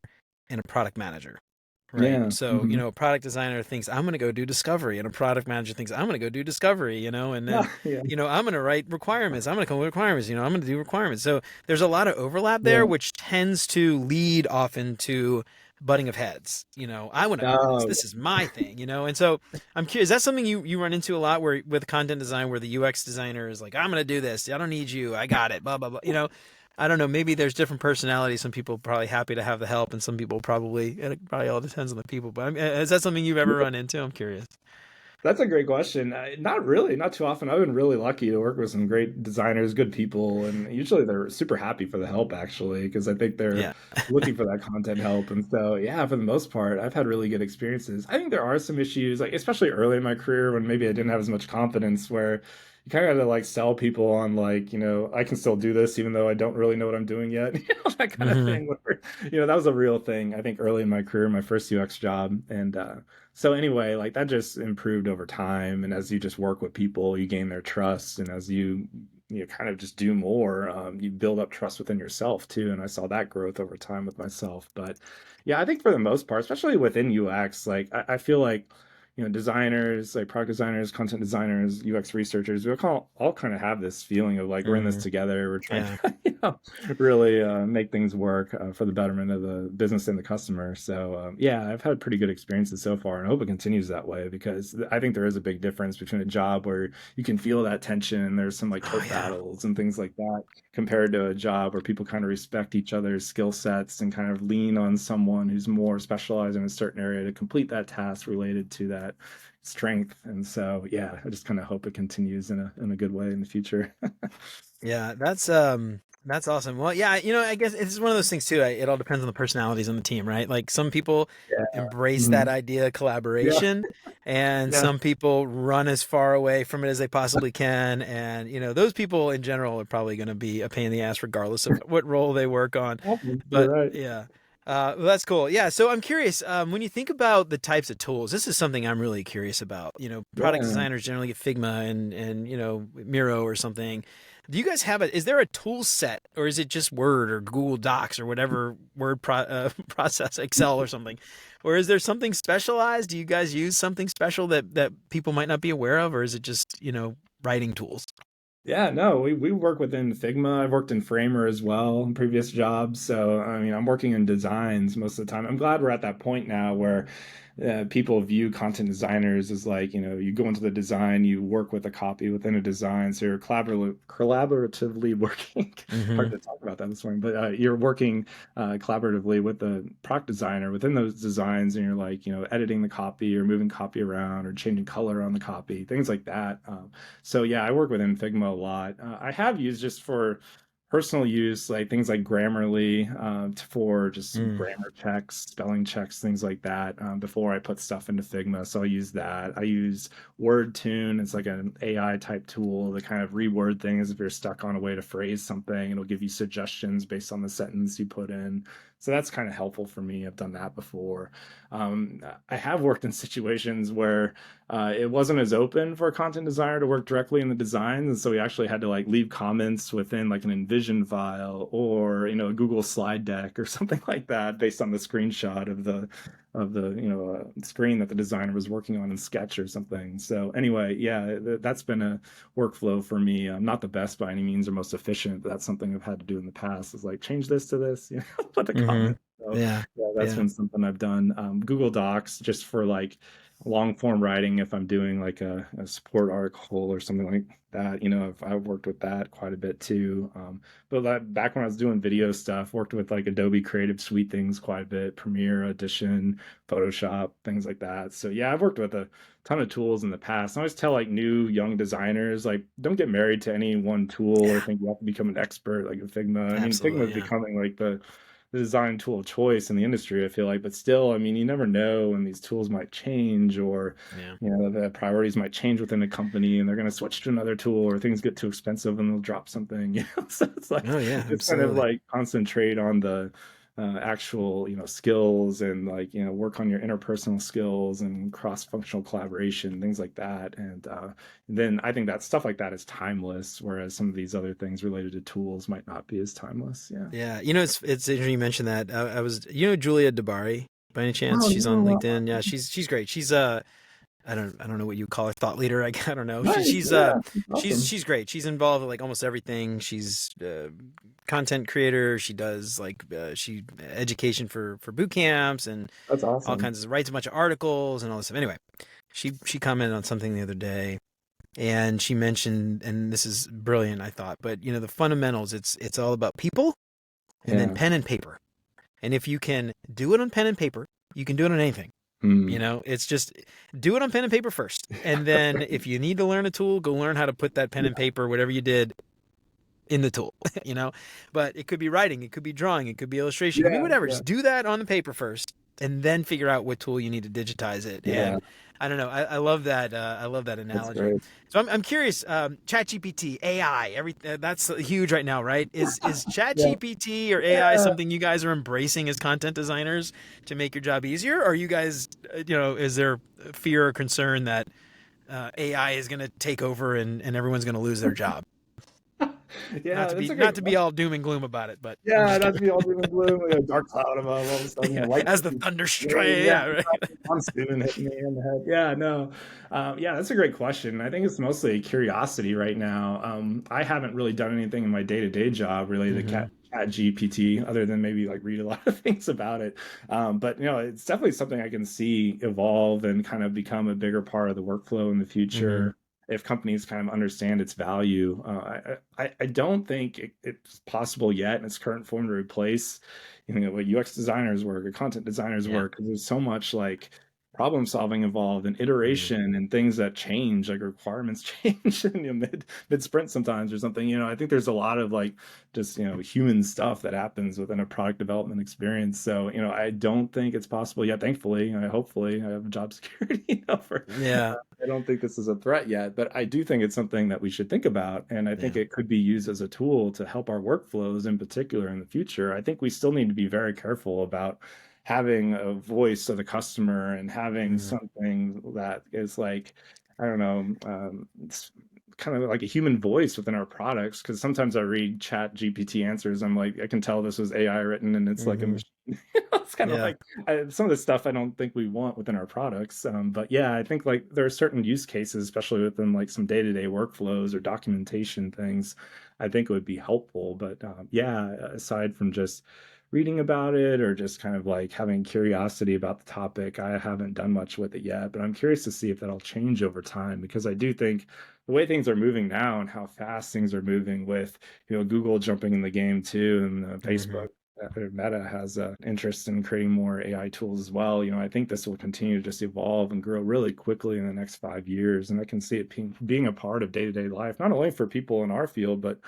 and a product manager, right? Yeah. So, Hmm. a product designer thinks I'm going to go do discovery, and a product manager thinks I'm going to go do discovery, and then, Yeah. I'm going to write requirements. I'm going to come with requirements, I'm going to do requirements. So there's a lot of overlap there, Yeah. which tends to lead often to butting of heads. I want to own this. Oh, This is my thing, And so I'm curious, is that something you run into a lot where with content design where the UX designer is like, I'm going to do this. I don't need you. I got it. Blah, blah, blah. I don't know. Maybe there's different personalities. Some people are probably happy to have the help and some people probably, and it probably all depends on the people. But is that something you've ever yeah. run into? I'm curious. That's a great question. Not really, not too often. I've been really lucky to work with some great designers, good people, and usually they're super happy for the help actually, because I think they're Yeah. looking for that content help. And so, yeah, for the most part, I've had really good experiences. I think there are some issues, like especially early in my career when maybe I didn't have as much confidence, where you kind of got to like sell people on like, I can still do this even though I don't really know what I'm doing yet. That kind of Hmm. thing where, that was a real thing, I think, early in my career, my first UX job. And so anyway, like that just improved over time, and as you just work with people, you gain their trust, and as you kind of just do more, you build up trust within yourself too. And I saw that growth over time with myself. But yeah, I think for the most part, especially within UX, like I feel like designers, like product designers, content designers, UX researchers, we all kind of have this feeling of like we're in this Hmm. together. We're trying Yeah. to, really make things work for the betterment of the business and the customer. So yeah, I've had pretty good experiences so far, and I hope it continues that way because I think there is a big difference between a job where you can feel that tension and there's some like Oh turf yeah. battles and things like that, compared to a job where people kind of respect each other's skill sets and kind of lean on someone who's more specialized in a certain area to complete that task related to that strength. And so yeah, I just kind of hope it continues in a good way in the future. Yeah, that's awesome. Well, yeah, I guess it's one of those things too. It all depends on the personalities on the team, right? Like some people Yeah. embrace that Mhm. idea of Yeah. collaboration, and Yeah. some people run as far away from it as they possibly can. And those people in general are probably going to be a pain in the ass regardless of what role they work on. You're But right. yeah. Well, that's cool. Yeah. So I'm curious, when you think about the types of tools, this is something I'm really curious about. Product Yeah. designers generally get Figma and Miro or something. Do you guys have is there a tool set or is it just Word or Google Docs or whatever process, Excel or something? Or is there something specialized? Do you guys use something special that people might not be aware of, or is it just, writing tools? Yeah, no, we work within Figma. I've worked in Framer as well in previous jobs. So, I mean, I'm working in designs most of the time. I'm glad we're at that point now where people view content designers as like, you go into the design, you work with a copy within a design. So you're collaboratively working. Hard Mm-hmm. to talk about that this morning, but you're working collaboratively with the product designer within those designs, and you're like, editing the copy or moving copy around or changing color on the copy, things like that. So yeah, I work within Figma a lot. I have used just for personal use, like things like Grammarly, for just Mm. grammar checks, spelling checks, things like that. Before I put stuff into Figma, so I use that. I use WordTune. It's like an AI type tool to kind of reword things. If you're stuck on a way to phrase something, it'll give you suggestions based on the sentence you put in. So that's kind of helpful for me. I've done that before. I have worked in situations where it wasn't as open for a content designer to work directly in the designs, and so we actually had to like leave comments within like an InVision file or a Google slide deck or something like that based on the screenshot of the screen that the designer was working on in Sketch or something. So anyway, yeah, that's been a workflow for me. I'm not the best by any means or most efficient, but that's something I've had to do in the past. Is like change this to this, put the Mm-hmm. comment. So Yeah. yeah, that's Yeah. been something I've done. Google Docs just for like long form writing if I'm doing like a support article or something like that. I've worked with that quite a bit too. But back when I was doing video stuff, worked with like Adobe Creative Suite things quite a bit, Premiere, Audition, Photoshop, things like that. So yeah, I've worked with a ton of tools in the past. I always tell like new young designers, like don't get married to any one tool or Yeah. think you have to become an expert like Figma. I mean, Figma Absolutely. is Yeah. becoming like the design tool of choice in the industry, I feel like. But still, I mean, you never know when these tools might change or, Yeah. the priorities might change within a company and they're going to switch to another tool or things get too expensive and they'll drop something. So it's like, Oh yeah. just kind of Absolutely. like concentrate on the actual, skills and like, work on your interpersonal skills and cross-functional collaboration, things like that. And then I think that stuff like that is timeless, whereas some of these other things related to tools might not be as timeless. Yeah. Yeah. It's interesting you mentioned that. I was Julia Dabari by any chance? Oh She's on no, LinkedIn. Yeah. She's great. She's I don't know what you call her, thought leader. I don't know. nice. Yeah, awesome. She's great. She's involved with like almost everything. She's content creator. She does like she education for boot camps and That's all awesome. kinds of writes a bunch of articles and all this stuff. Anyway, she commented on something the other day and she mentioned, and this is brilliant, I thought, but the fundamentals. It's all about people and then Yeah. pen and paper. And if you can do it on pen and paper, you can do it on anything. Hmm. It's just do it on pen and paper first. And then if you need to learn a tool, go learn how to put that pen and Yeah. paper, whatever you did, in the tool, you know? But it could be writing, it could be drawing, it could be illustration, it could be Yeah. whatever. Yeah. Just do that on the paper first and then figure out what tool you need to digitize it. Yeah. And I don't know. I love that. I love that That's analogy. great. So I'm curious. ChatGPT, AI, that's huge right now, right? Is Yeah. ChatGPT or AI Yeah. something you guys are embracing as content designers to make your job easier? Or are you guys, is there fear or concern that AI is going to take over and everyone's going to lose their job? Not Yeah, to that's be a not great to be question. all doom and gloom about it, but I'm Yeah, just not to curious. be all doom and gloom, like a dark cloud above all of a sudden, Yeah, lightning as the thunder strike. yeah, Yeah, right. monsoon hitting me in the head. Yeah, no. Yeah, that's a great question. I think it's mostly curiosity right now. I haven't really done anything in my day-to-day job related to Mm-hmm. Cat GPT other than maybe like read a lot of things about it. But it's definitely something I can see evolve and kind of become a bigger part of the workflow in the Mm-hmm. future if companies kind of understand its value. I don't think it's possible yet in its current form to replace, what UX designers work or content designers Yeah. work, because there's so much like problem solving involved and Mm-hmm. iteration and things that change, like requirements change in mid sprint sometimes or something. I think there's a lot of like just human stuff that happens within a product development experience. So I don't think it's possible yet. Thankfully, hopefully I have job security, for Yeah. I don't think this is a threat yet, but I do think it's something that we should think about. And I think Yeah. it could be used as a tool to help our workflows in particular in the future. I think we still need to be very careful about having a voice of the customer and having Mm-hmm. something that is like, I don't know, it's kind of like a human voice within our products. Because sometimes I read Chat GPT answers, I'm like, I can tell this was AI written and it's like a Mm-hmm. machine It's kind of Yeah. like some of the stuff I don't think we want within our products. But yeah, I think like there are certain use cases, especially within like some day-to-day workflows or documentation things, I think it would be helpful. But yeah, aside from just reading about it or just kind of like having curiosity about the topic, I haven't done much with it yet. But I'm curious to see if that'll change over time because I do think the way things are moving now and how fast things are moving with, Google jumping in the game too, and Hmm. Facebook, Meta has an interest in creating more AI tools as well. I think this will continue to just evolve and grow really quickly in the next 5 years. And I can see it being a part of day-to-day life, not only for people in our field, but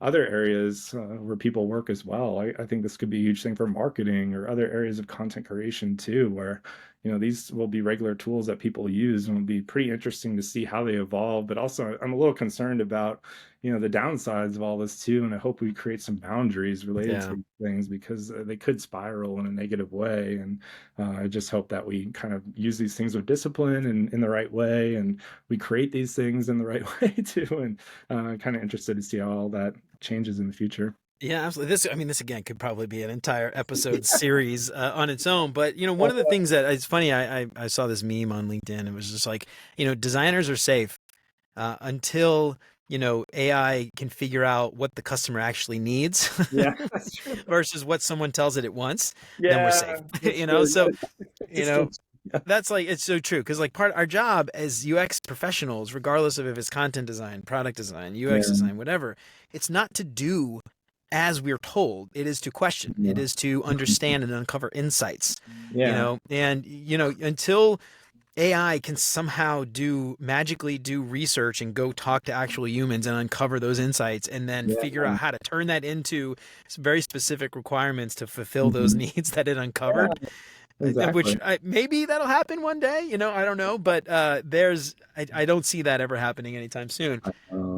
other areas where people work as well. I think this could be a huge thing for marketing or other areas of content creation too, where these will be regular tools that people use, and it'll be pretty interesting to see how they evolve. But also, I'm a little concerned about the downsides of all this too, and I hope we create some boundaries related to Yeah. these things because they could spiral in a negative way. And I just hope that we kind of use these things with discipline and in the right way, and we create these things in the right way too. And kind of interested to see how all that changes in the future. Yeah, absolutely. I mean, this again could probably be an entire episode series on its own. But one of the things that it's funny, I saw this meme on LinkedIn. It was just like, designers are safe until AI can figure out what the customer actually needs Yeah, that's true. versus what someone tells it at once. Then we're safe. Yeah, that's true. So Yeah, you know distinction. Yeah, that's like it's so true because like part our job as UX professionals, regardless of if it's content design, product design, UX yeah, design, whatever, it's not to do as we're told. It is to question. It yeah. is to understand and uncover insights. Yeah, And until AI can somehow magically do research and go talk to actual humans and uncover those insights and then yeah, figure out how to turn that into very specific requirements to fulfill those mhm. needs that it Yeah, uncovered, which exactly. maybe that'll happen one day. I don't know, but I don't see that ever happening anytime soon. Uh,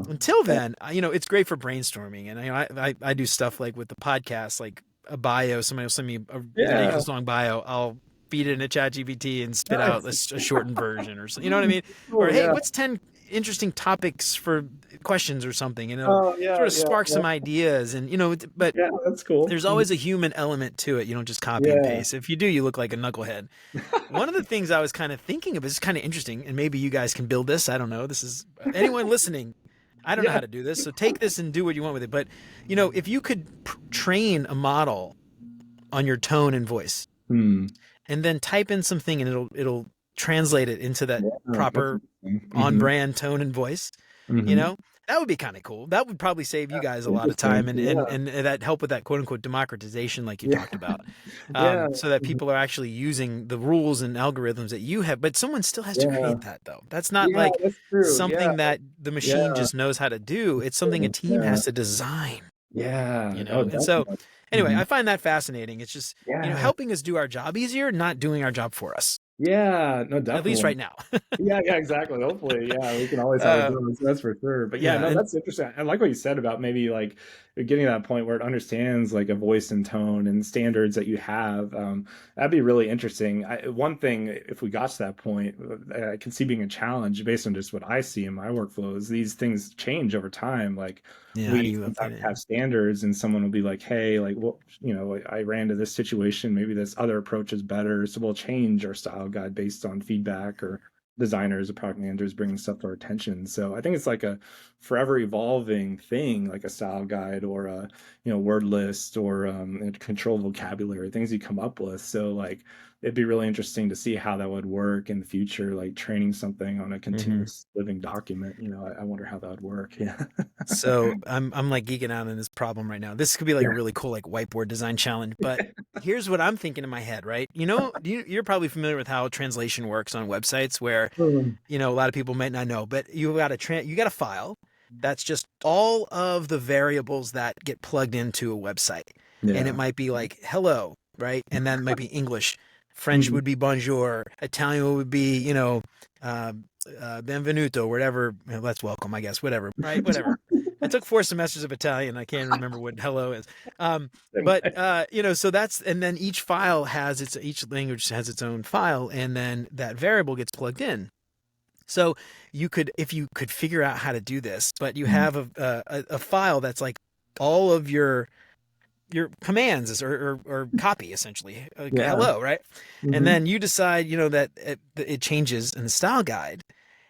Until then, it's great for brainstorming, and I do stuff like with the podcast, like a bio. Somebody will send me a yeah, ridiculous long bio. I'll feed it into ChatGPT and spit out nice. a shortened version or something. You know what I mean? Or Cool, hey, yeah. what's 10 interesting topics for questions or something? Oh, Sort yeah, of yeah, spark yeah. some ideas, and but Yeah, that's cool. there's Mhm. always a human element to it. You don't just copy and Yeah. paste. If you do, you look like a knucklehead. One of the things I was kind of thinking of is kind of interesting, and maybe you guys can build this. I don't know. This is anyone listening. I don't know Yeah. how to do this, so take this and do what you want with it. But if you could train a model on your tone and voice, Hmm. and then type in something, and it'll translate it into that Yeah, that's proper interesting. on brand tone and voice, you Mhm. know, that would be kind of cool. That would probably save you guys a lot of Interesting. time and, Yeah. that help with that quote unquote democratization, like you Yeah. talked about, Yeah. so that Mhm. people are actually using the rules and algorithms that you have. But someone still has to Yeah. create that, though. That's not Yeah, like that's true. Yeah. something that the machine Yeah. just knows how to do. It's something a team Yeah. has to design, Yeah. Oh, And so, definitely. anyway, I Mhm. find that fascinating. It's just, Yeah. helping us do our job easier, not doing our job for us, Yeah. No, at least definitely. right now. Yeah, yeah, exactly. Hopefully, yeah, we can always have a uh, balance, that's for sure. But yeah, yeah. no, And that's interesting. I like what you said about maybe like getting to that point where it understands like a voice and tone and standards that you have. That'd be really interesting. One thing, if we got to that point, I can see being a challenge based on just what I see in my workflows. These things change over time. Like yeah, how do we you update sometimes it? have standards, and someone will be like, "Hey, like, what? I ran into this situation. Maybe this other approach is better, so we'll change our style guide based on feedback or." Designers or product managers bringing stuff to our attention. So I think it's like a forever evolving thing, like a style guide or a word list or a control vocabulary, things you come up with. So like it'd be really interesting to see how that would work in the future, like training something on a Hmm. continuous living document. I wonder how that would work. Yeah. So I'm like geeking out on this problem right now. This could be like a Yeah. really cool like whiteboard design challenge. But here's what I'm thinking in my head, right? You're probably familiar with how translation works on websites, where Um, a lot of people might not know, but you got a file that's just all of the variables that get plugged into a website, and it yeah. might be like hello, right, and then it might be English, French Mhm. would be bonjour, Italian would be uh, benvenuto, whatever. That's welcome, I guess. Whatever, right? Whatever. I took 4 semesters of Italian. I can't remember what hello is. But so that's, and then each language has its own file, and then that variable gets plugged in. So if you could figure out how to do this, but you have a file that's like all of your your commands or copy essentially, Yeah. hello, right? And Hmm. then you decide, that it changes in the style guide,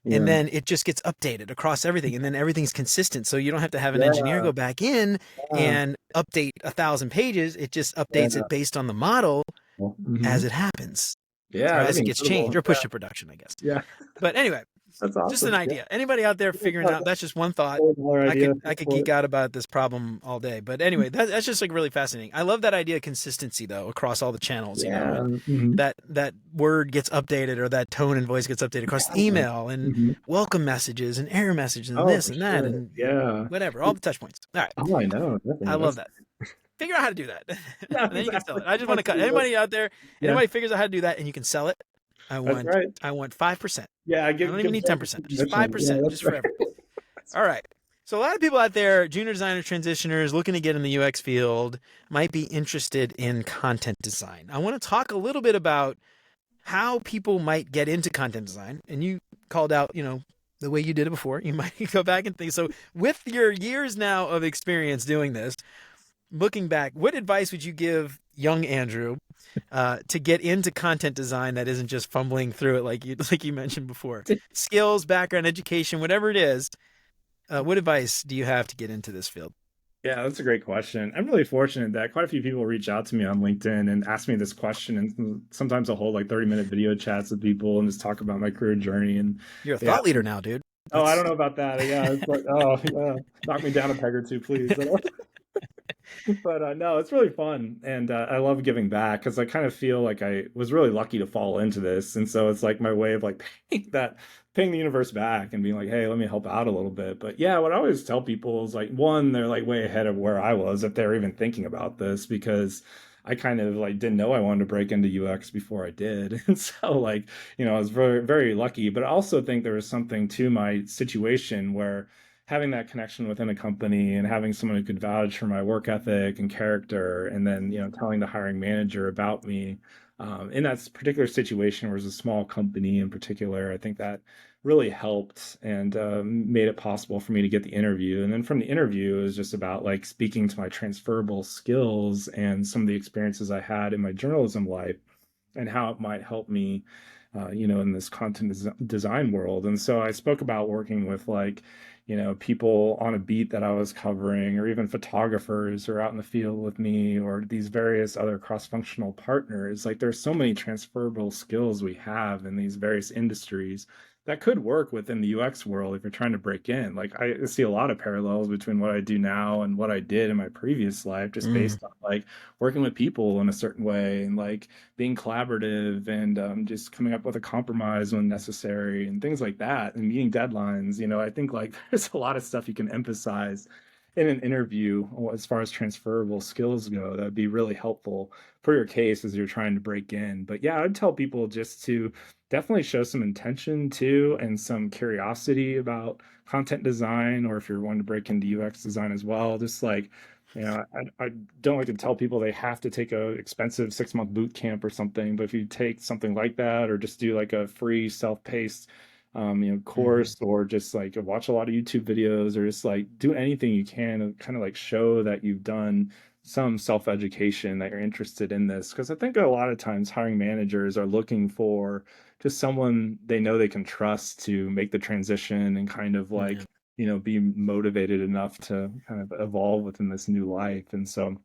and Yeah. then it just gets updated across everything, and then everything's consistent. So you don't have to have an engineer Yeah. go back in Yeah. and update 1,000 pages. It just updates Yeah. it based on the model Hmm. as it happens, or Yeah, that'd as be it gets changed incredible. or pushed to production, I guess. Yeah. But anyway, That's just an awesome. Yeah. idea. Anybody out there Yeah, figuring no, out? That's just one thought. that's a more I idea could I could for geek it. out about this problem all day. But anyway, that's just like really fascinating. I love that idea of consistency though across all the channels. Yeah. And Hmm. that word gets updated, or that tone and voice gets updated across the Yeah. email and Hmm. welcome messages and error messages and Oh, this for and that sure. and Yeah. whatever, all the touch points. All right, Oh, I know. I Definitely. love That's that. Figure out how to do that, and yeah, then you can sell exactly. it. I just want Once to cut you anybody out there. yeah, Anybody figures out how to do that and you can sell it. I that's want right. I want 5%. Yeah, I don't even give need some 10%. Just five commission. Yeah, percent, that's just right. forever. All right. So a lot of people out there, junior designers, transitioners, looking to get in the UX field, might be interested in content design. I want to talk a little bit about how people might get into content design. And you called out, the way you did it before. You might go back and think. So with your years now of experience doing this, looking back, what advice would you give young Andrew to get into content design that isn't just fumbling through it like you mentioned before? Skills, background, education, whatever it is. What advice do you have to get into this field? Yeah, that's a great question. I'm really fortunate that quite a few people reach out to me on LinkedIn and ask me this question. And sometimes I'll hold like 30-minute video chats with people and just talk about my career journey. And You're a they ask thought leader me, now, dude. oh, I don't That's know about that. Yeah, it's like, oh, yeah, knock me down a peg or two, please. But no, it's really fun, and I love giving back because I kind of feel like I was really lucky to fall into this, and so it's like my way of like paying the universe back and being like, hey, let me help out a little bit. But yeah, what I always tell people is like, one, they're like way ahead of where I was if they're even thinking about this because I kind of like didn't know I wanted to break into UX before I did, and so like I was very very lucky. But I also think there was something to my situation where having that connection within a company and having someone who could vouch for my work ethic and character, and then telling the hiring manager about me in that particular situation where it was a small company in particular, I think that really helped and made it possible for me to get the interview. And then from the interview, it was just about like speaking to my transferable skills and some of the experiences I had in my journalism life and how it might help me in this content design world. And so I spoke about working with like, people on a beat that I was covering, or even photographers who are out in the field with me, or these various other cross-functional partners. Like there's so many transferable skills we have in these various industries that could work within the UX world if you're trying to break in. Like I see a lot of parallels between what I do now and what I did in my previous life, just mm, based on like working with people in a certain way and like being collaborative and just coming up with a compromise when necessary and things like that and meeting deadlines. I think like there's a lot of stuff you can emphasize in an interview as far as transferable skills go that'd be really helpful for your case as you're trying to break in. But yeah, I'd tell people just to definitely show some intention too and some curiosity about content design, or if you're wanting to break into UX design as well, just like I don't like to tell people they have to take a expensive 6-month boot camp or something, but if you take something like that, or just do like a free self-paced, mm-hmm. course, or just like watch a lot of YouTube videos, or just like do anything you can to kind of like show that you've done some self-education, that you're interested in this. Because I think a lot of times hiring managers are looking for just someone they know they can trust to make the transition and kind of Yeah. like be motivated enough to kind of evolve within this new life. And so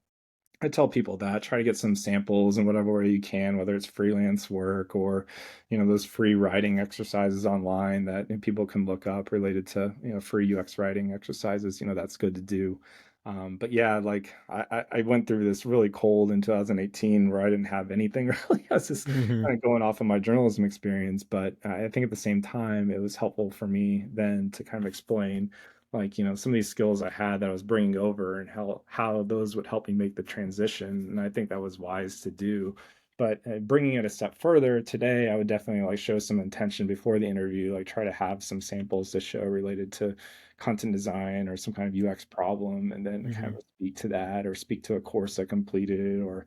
I tell people that try to get some samples in whatever way you can, whether it's freelance work or, those free writing exercises online that people can look up related to, free UX writing exercises. That's good to do. But yeah, like I went through this really cold in 2018 where I didn't have anything really. I was just Mm-hmm. kind of going off of my journalism experience. But I think at the same time, it was helpful for me then to kind of explain like some of these skills I had that I was bringing over and how those would help me make the transition. And I think that was wise to do. But bringing it a step further today, I would definitely like show some intention before the interview, like try to have some samples to show related to content design or some kind of UX problem, and then kind Mm-hmm. of speak to that or speak to a course I completed, or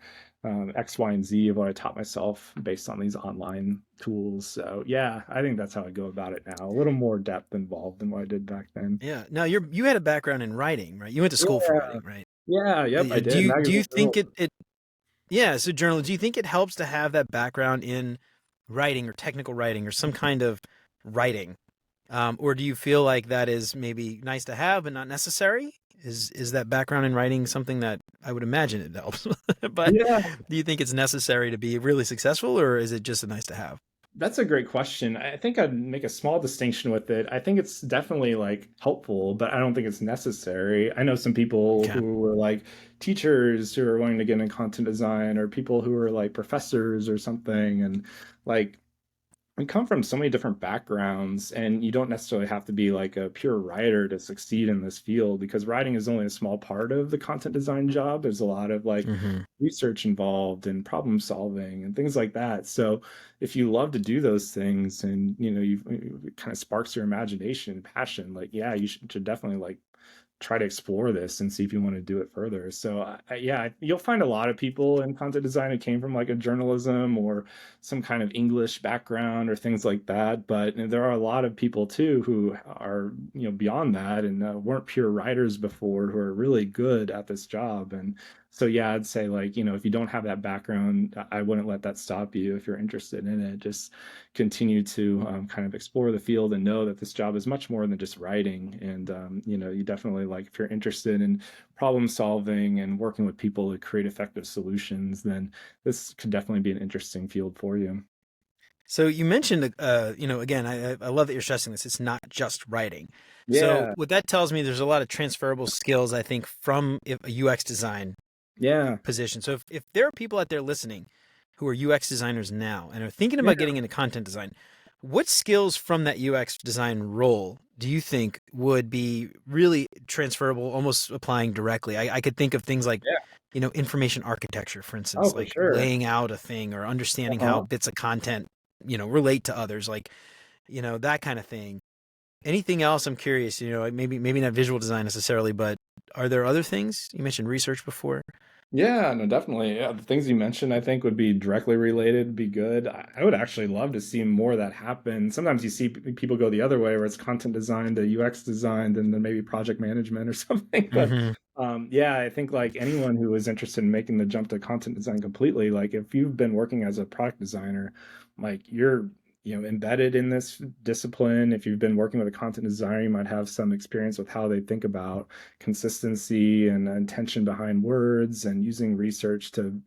X, Y, and Z of what I taught myself based on these online tools. So yeah, I think that's how I go about it now. A little more depth involved than what I did back then. Yeah. Now you had a background in writing, right? You went to school for Yeah. writing, right? Yeah, yep, I Do did. you Magazine think journals. it yeah, so journal, do you think it helps to have that background in writing or technical writing or some kind of writing? Or do you feel like that is maybe nice to have but not necessary? Is that background in writing something that I would imagine it helps? But Yeah, do you think it's necessary to be really successful, or is it just a nice to have? that's a great question. I think I'd make a small distinction with it. I think it's definitely like helpful, but I don't think it's necessary. I know some people Okay. who were like teachers who are wanting to get into content design, or people who are like professors or something, and like we come from so many different backgrounds, and you don't necessarily have to be like a pure writer to succeed in this field, because writing is only a small part of the content design job. There's a lot of like Hmm. research involved and problem solving and things like that. So if you love to do those things, and it kind of sparks your imagination and passion, like yeah, you should definitely like try to explore this and see if you want to do it further. So yeah, you'll find a lot of people in content design who came from like a journalism or some kind of English background or things like that. But there are a lot of people too who are beyond that, and weren't pure writers before, who are really good at this job. And so yeah, I'd say like if you don't have that background, I wouldn't let that stop you. If you're interested in it, just continue to kind of explore the field and know that this job is much more than just writing. And you definitely like, if you're interested in problem solving and working with people to create effective solutions, then this could definitely be an interesting field for you. So you mentioned, again, I love that you're stressing this. It's not just writing. So Yeah, what that tells me, there's a lot of transferable skills, I think, from a UX design yeah, position. So if there are people out there listening who are UX designers now and are thinking yeah, about getting into content design, what skills from that UX design role do you think would be really transferable, almost applying directly? I could think of things like, yeah. information architecture, for Oh, instance, for like sure. laying out a thing or understanding how Uh-huh. bits of content, relate to others, like, that kind of thing. Anything else? I'm curious, like maybe not visual design necessarily, but are there other things? You mentioned research before. Yeah, no, definitely. Yeah, the things you mentioned, I think, would be directly related, be good. I would actually love to see more of that happen. Sometimes you see people go the other way, where it's content design to UX design, and then maybe project management or something. But Hmm. yeah, I think like anyone who is interested in making the jump to content design completely, like if you've been working as a product designer, like you're embedded in this discipline. If you've been working with a content designer, you might have some experience with how they think about consistency and intention behind words, and using research to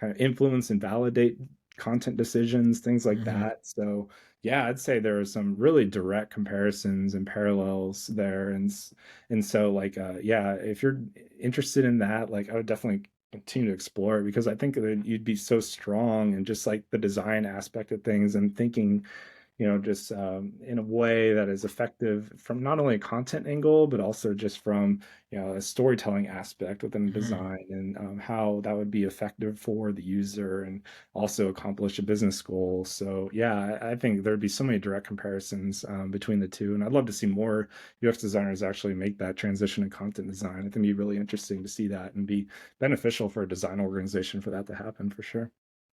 kind of influence and validate content decisions, things like Hmm. that. So, yeah, I'd say there are some really direct comparisons and parallels there. And so like yeah, if you're interested in that, like I would definitely continue to explore it, because I think that you'd be so strong in just like the design aspect of things, and thinking just in a way that is effective from not only a content angle, but also just from, a storytelling aspect within the Hmm. design, and how that would be effective for the user, and also accomplish a business goal. So, yeah, I think there'd be so many direct comparisons between the two. And I'd love to see more UX designers actually make that transition in content design. I think it'd be really interesting to see that, and be beneficial for a design organization for that to happen, for sure.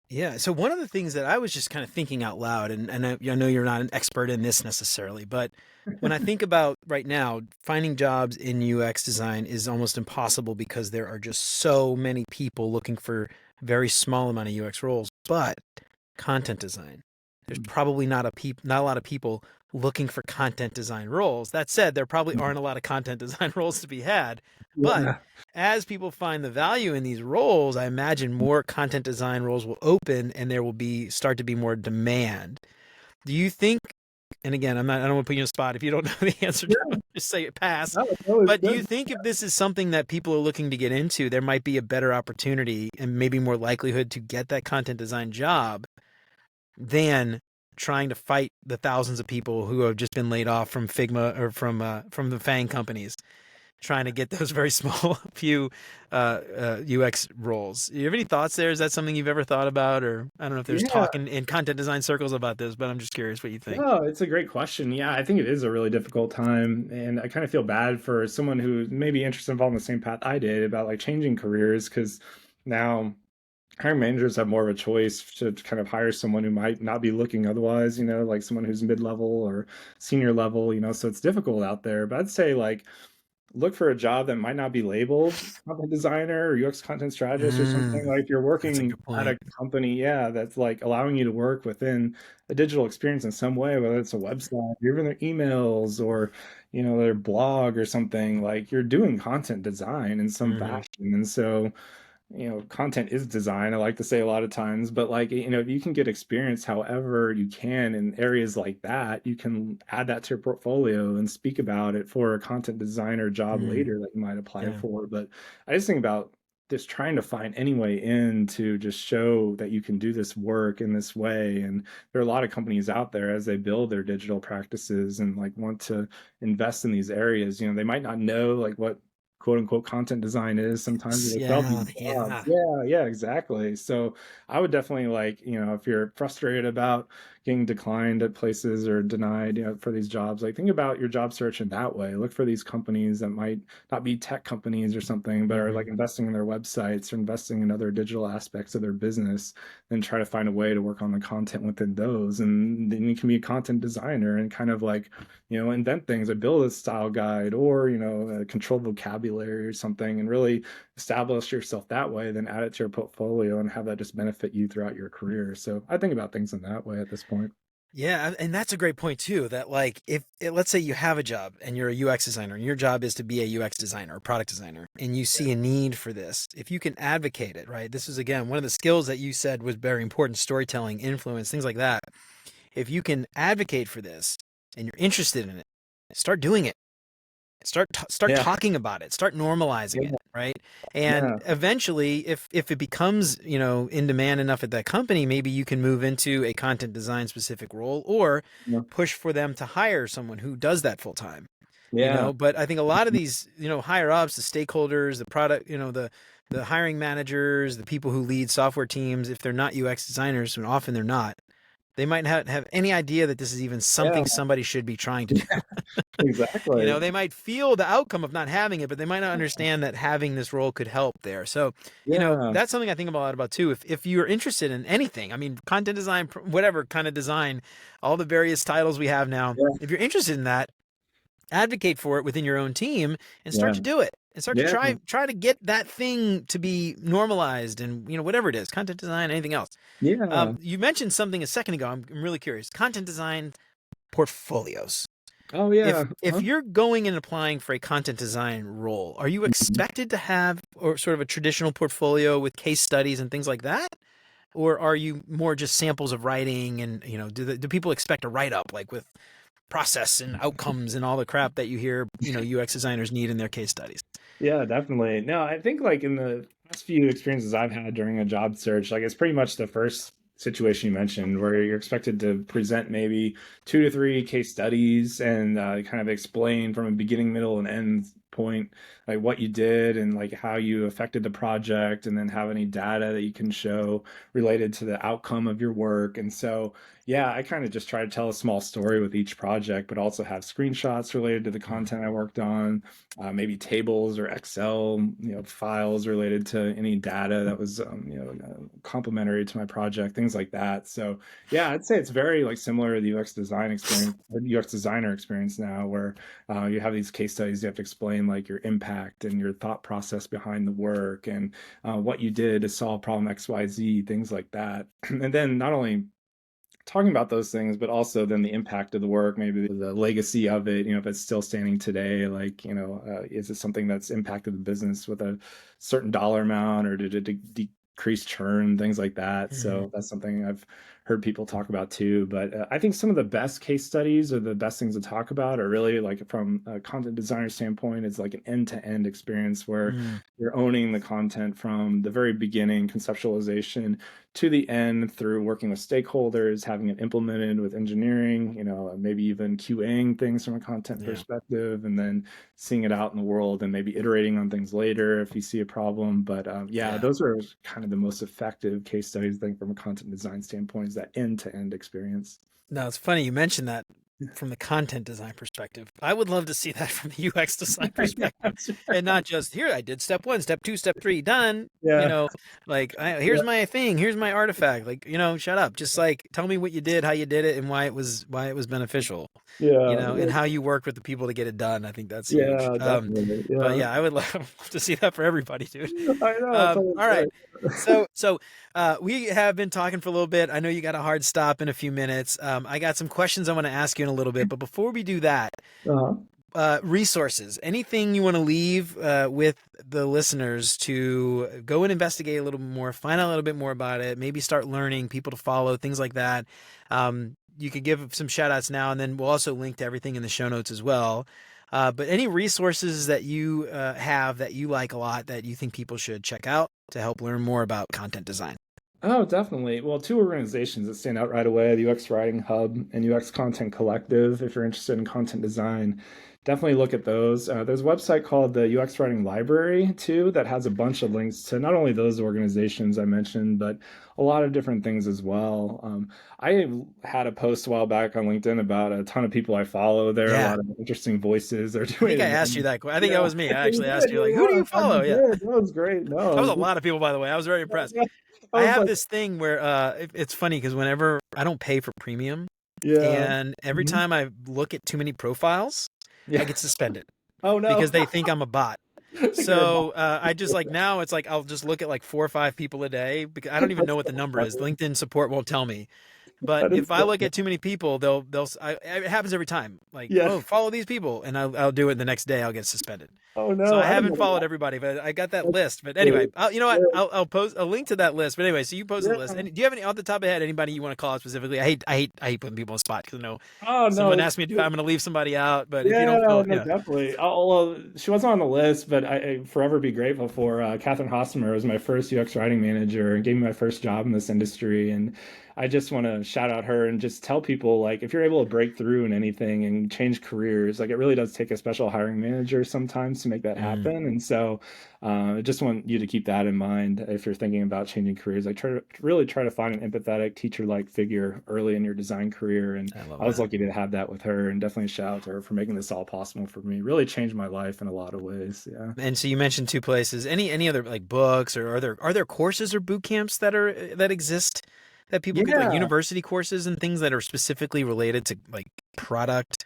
Yeah. So one of the things that I was just kind of thinking out loud, and I know you're not an expert in this necessarily, but when I think about right now, finding jobs in UX design is almost impossible because there are just so many people looking for a very small amount of UX roles. But content design, there's probably not a lot of people looking for content design roles. That said, there probably aren't a lot of content design roles to be had. But Yeah. as people find the value in these roles, I imagine more content design roles will open and there will be start to be more demand. Do you think, and again, I don't want to put you on the spot. If you don't know the answer, Yeah, just say it pass. no, no, it's But do you good. think if this is something that people are looking to get into, there might be a better opportunity and maybe more likelihood to get that content design job than trying to fight the thousands of people who have just been laid off from Figma or from the Fang companies, trying to get those very small few UX roles. Do you have any thoughts there? Is that something you've ever thought about? Or I don't know if there's Yeah. talk in content design circles about this, but I'm just curious what you think. No, it's a great question. Yeah, I think it is a really difficult time, and I kind of feel bad for someone who may be interested in following the same path I did, about like changing careers, because now hiring managers have more of a choice to kind of hire someone who might not be looking otherwise, like someone who's mid-level or senior level, so it's difficult out there. But I'd say like look for a job that might not be labeled content designer or UX content strategist or something. Mm, Like if you're that's a working good at a point. company, yeah, that's like allowing you to work within a digital experience in some way, whether it's a website, or even their emails or, their blog or something, like you're doing content design in some Hmm. fashion. And so, content is design. I like to say a lot of times, but like, if you can get experience however you can in areas like that, you can add that to your portfolio and speak about it for a content designer job Mm, later that you might apply yeah. for. But I just think about just trying to find any way in to just show that you can do this work in this way. And there are a lot of companies out there as they build their digital practices and like want to invest in these areas, they might not know like what quote unquote content design is sometimes they sell these Yeah, jobs. yeah. Yeah, exactly. So I would definitely like, if you're frustrated about getting declined at places or denied, for these jobs, like think about your job search in that way. Look for these companies that might not be tech companies or something, but are like Hmm. investing in their websites or investing in other digital aspects of their business, and try to find a way to work on the content within those. And then you can be a content designer and kind of like, invent things, or build a style guide, or, a controlled vocabulary or something, and really establish yourself that way, then add it to your portfolio and have that just benefit you throughout your career. So I think about things in that way at this point. Yeah, and that's a great point too. That like, let's say you have a job and you're a UX designer, and your job is to be a UX designer or product designer, and you see a need for this, if you can advocate it, right? This is again one of the skills that you said was very important: storytelling, influence, things like that. If you can advocate for this and you're interested in it, start doing it. Start Yeah. talking about it. Start normalizing it, Yeah. right? And Yeah. eventually, if it becomes in demand enough at that company, maybe you can move into a content design specific role, or Yeah. push for them to hire someone who does that full time. Yeah. But I think a lot of these higher ups, the stakeholders, the product, the hiring managers, the people who lead software teams, if they're not UX designers, and often they're not, they might not have any idea that this is even Yeah. something somebody should be trying to do. Exactly. They might feel the outcome of not having it, but they might not understand that having this role could help there. So, Yeah. that's something I think a lot about too. If you're interested in anything, I mean, content design, whatever kind of design, all the various titles we have now, Yeah. if you're interested in that, advocate for it within your own team and start Yeah. to do it and start to Yeah. try to get that thing to be normalized, and whatever it is, content design, anything else. Yeah. You mentioned something a second ago. I'm really curious. Content design portfolios. Oh if yeah. if Huh? you're going and applying for a content design role, are you expected to have or sort of a traditional portfolio with case studies and things like that? Or are you more just samples of writing, and do people expect a write up like with process and outcomes and all the crap that you hear, UX designers need in their case studies? Yeah, definitely. No, I think like in the past few experiences I've had during a job search, like it's pretty much the first situation you mentioned where you're expected to present maybe 2 to 3 case studies and kind of explain from a beginning, middle, and end point, like what you did and like how you affected the project, and then have any data that you can show related to the outcome of your work. And so, yeah, I kind of just try to tell a small story with each project, but also have screenshots related to the Mm, content I worked on, maybe tables or Excel, files related to any data that was, complementary to my project, things like that. So yeah, I'd say it's very like similar to the UX design experience, or UX designer experience now, where you have these case studies. You have to explain like your impact and your thought process behind the work, and what you did to solve problem XYZ, things like that. And then not only talking about those things, but also then the impact of the work, maybe the legacy of it, if it's still standing today, like, is it something that's impacted the business with a certain dollar amount, or did it decrease churn, things like that. mhm, So that's something I've heard people talk about too. But I think some of the best case studies or the best things to talk about are really like from a content designer standpoint, is like an end-to-end experience where mm, you're owning the content from the very beginning, conceptualization, to the end through working with stakeholders, having it implemented with engineering, maybe even QAing things from a content yeah, perspective, and then seeing it out in the world and maybe iterating on things later if you see a problem. But yeah, yeah. those are kind of the most effective case studies, I think, from a content design standpoint, is that end to end experience. No, it's funny you mentioned that. from the content design perspective. I would love to see that from the UX design Yeah, perspective, and not just here. I did step 1, step 2, step 3, done. You yeah, know, like yeah, here's my thing, here's my artifact. Like, shut up. Just like tell me what you did, how you did it, and why it was beneficial. yeah, And how you worked with the people to get it done. I think that's huge. yeah, definitely. But Yeah, yeah, I would love to see that for everybody, dude. I know. Totally All right. right. So we have been talking for a little bit. I know you got a hard stop in a few minutes. I got some questions I want to ask you in a little bit, but before we do that, Uh-huh. resources, anything you want to leave with the listeners to go and investigate a little bit more, find out a little bit more about it, maybe start learning, people to follow, things like that. You could give some shout outs now, and then we'll also link to everything in the show notes as well. But any resources that you have that you like a lot that you think people should check out to help learn more about content design? Oh, definitely. Well, two organizations that stand out right away, the UX Writing Hub and UX Content Collective. If you're interested in content design, definitely look at those. There's a website called the UX Writing Library, too, that has a bunch of links to not only those organizations I mentioned, but a lot of different things as well. I had a post a while back on LinkedIn about a ton of people I follow there, a Yeah. lot of interesting voices they're I think I doing. asked you And that. I think that yeah, was me. I you actually asked did. you, You're like, who do the you one. I'm glad follow? you Yeah. did. That was great. That No, was a it was lot of people, by the way. I was very impressed. yeah. I I was have like, this thing where it's funny because whenever I don't pay for premium, yeah. and every Mhm. time I look at too many profiles, I Yeah. get suspended Oh no. because they think I'm a bot. I think you're a So I just like now it's like I'll just look at like 4 or 5 people a day because I don't even know That's what the so number is. funny. LinkedIn support won't tell me. But That is if I so look funny. at too many people, it happens every time. Like, Yeah. oh, follow these people, and I'll do it. The next day, I'll get suspended. Oh So no, I I don't haven't know followed why. everybody, but I got that That's list. But anyway, great. you know what? Yeah. I'll post a link to that list. But anyway, so you posted the list. Yeah. And do you have any off the top of your head anybody you want to call out specifically? I hate putting people on the spot because I know Oh no, someone it's asked me to do. I'm going to leave somebody out, but if you yeah, don't feel, no, definitely. She wasn't on the list, but I forever be grateful for Catherine Hosmer was my first UX writing manager and gave me my first job in this industry. And I just want to shout out her and just tell people like if you're able to break through in anything and change careers, like it really does take a special hiring manager sometimes to make that Mm, happen. And so I just want you to keep that in mind if you're thinking about changing careers. Like try to find an empathetic teacher-like figure early in your design career. And I love I was that. lucky to have that with her, and definitely shout out to her for making this all possible for me. Really changed my life in a lot of ways. Yeah. And so you mentioned two places. Any other like books or are there courses or boot camps that exist that people could like Yeah, university courses and things that are specifically related to like product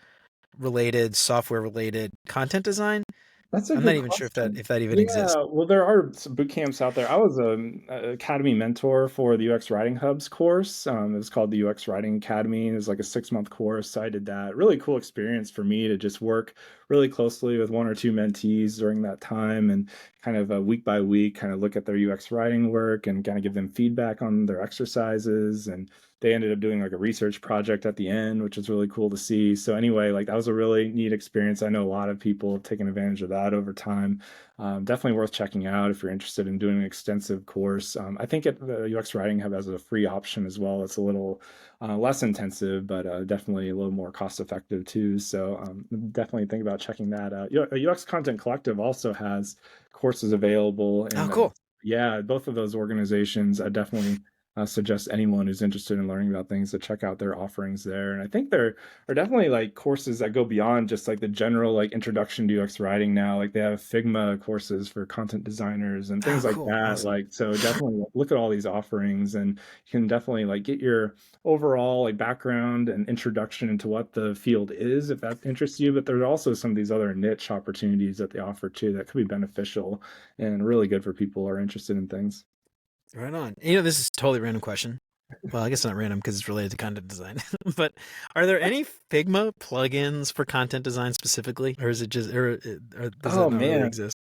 related, software related content design? that's a I'm not good even sure if that question. if that even exists. Yeah, well, there are some boot camps out there. I was a academy mentor for the UX Writing Hub's course. It was called the UX Writing Academy. It was like a 6 month course. So I did that. Really cool experience for me to just work really closely with one or two mentees during that time and kind of week by week, kind of look at their UX writing work and kind of give them feedback on their exercises. And they ended up doing like a research project at the end, which was really cool to see. So anyway, like that was a really neat experience. I know a lot of people have taken advantage of that over time. Definitely worth checking out if you're interested in doing an extensive course. I think the UX Writing Hub has a free option as well. It's a little less intensive, but definitely a little more cost effective too. So definitely think about checking that out. UX Content Collective also has courses available, Oh, and cool. yeah, both of those organizations I definitely suggest anyone who's interested in learning about things to check out their offerings there. And I think there are definitely like courses that go beyond just like the general like introduction to UX writing now. Like they have Figma courses for content designers and Oh, things like cool. that. Awesome. Like so definitely look at all these offerings and you can definitely like get your overall like background and introduction into what the field is if that interests you. But there's also some of these other niche opportunities that they offer too that could be beneficial and really good for people who are interested in things. Right on. This is a totally random question. Well, I guess not random because it's related to content design. But are there any Figma plugins for content design specifically, or is it just, or does that Oh not really man. exist?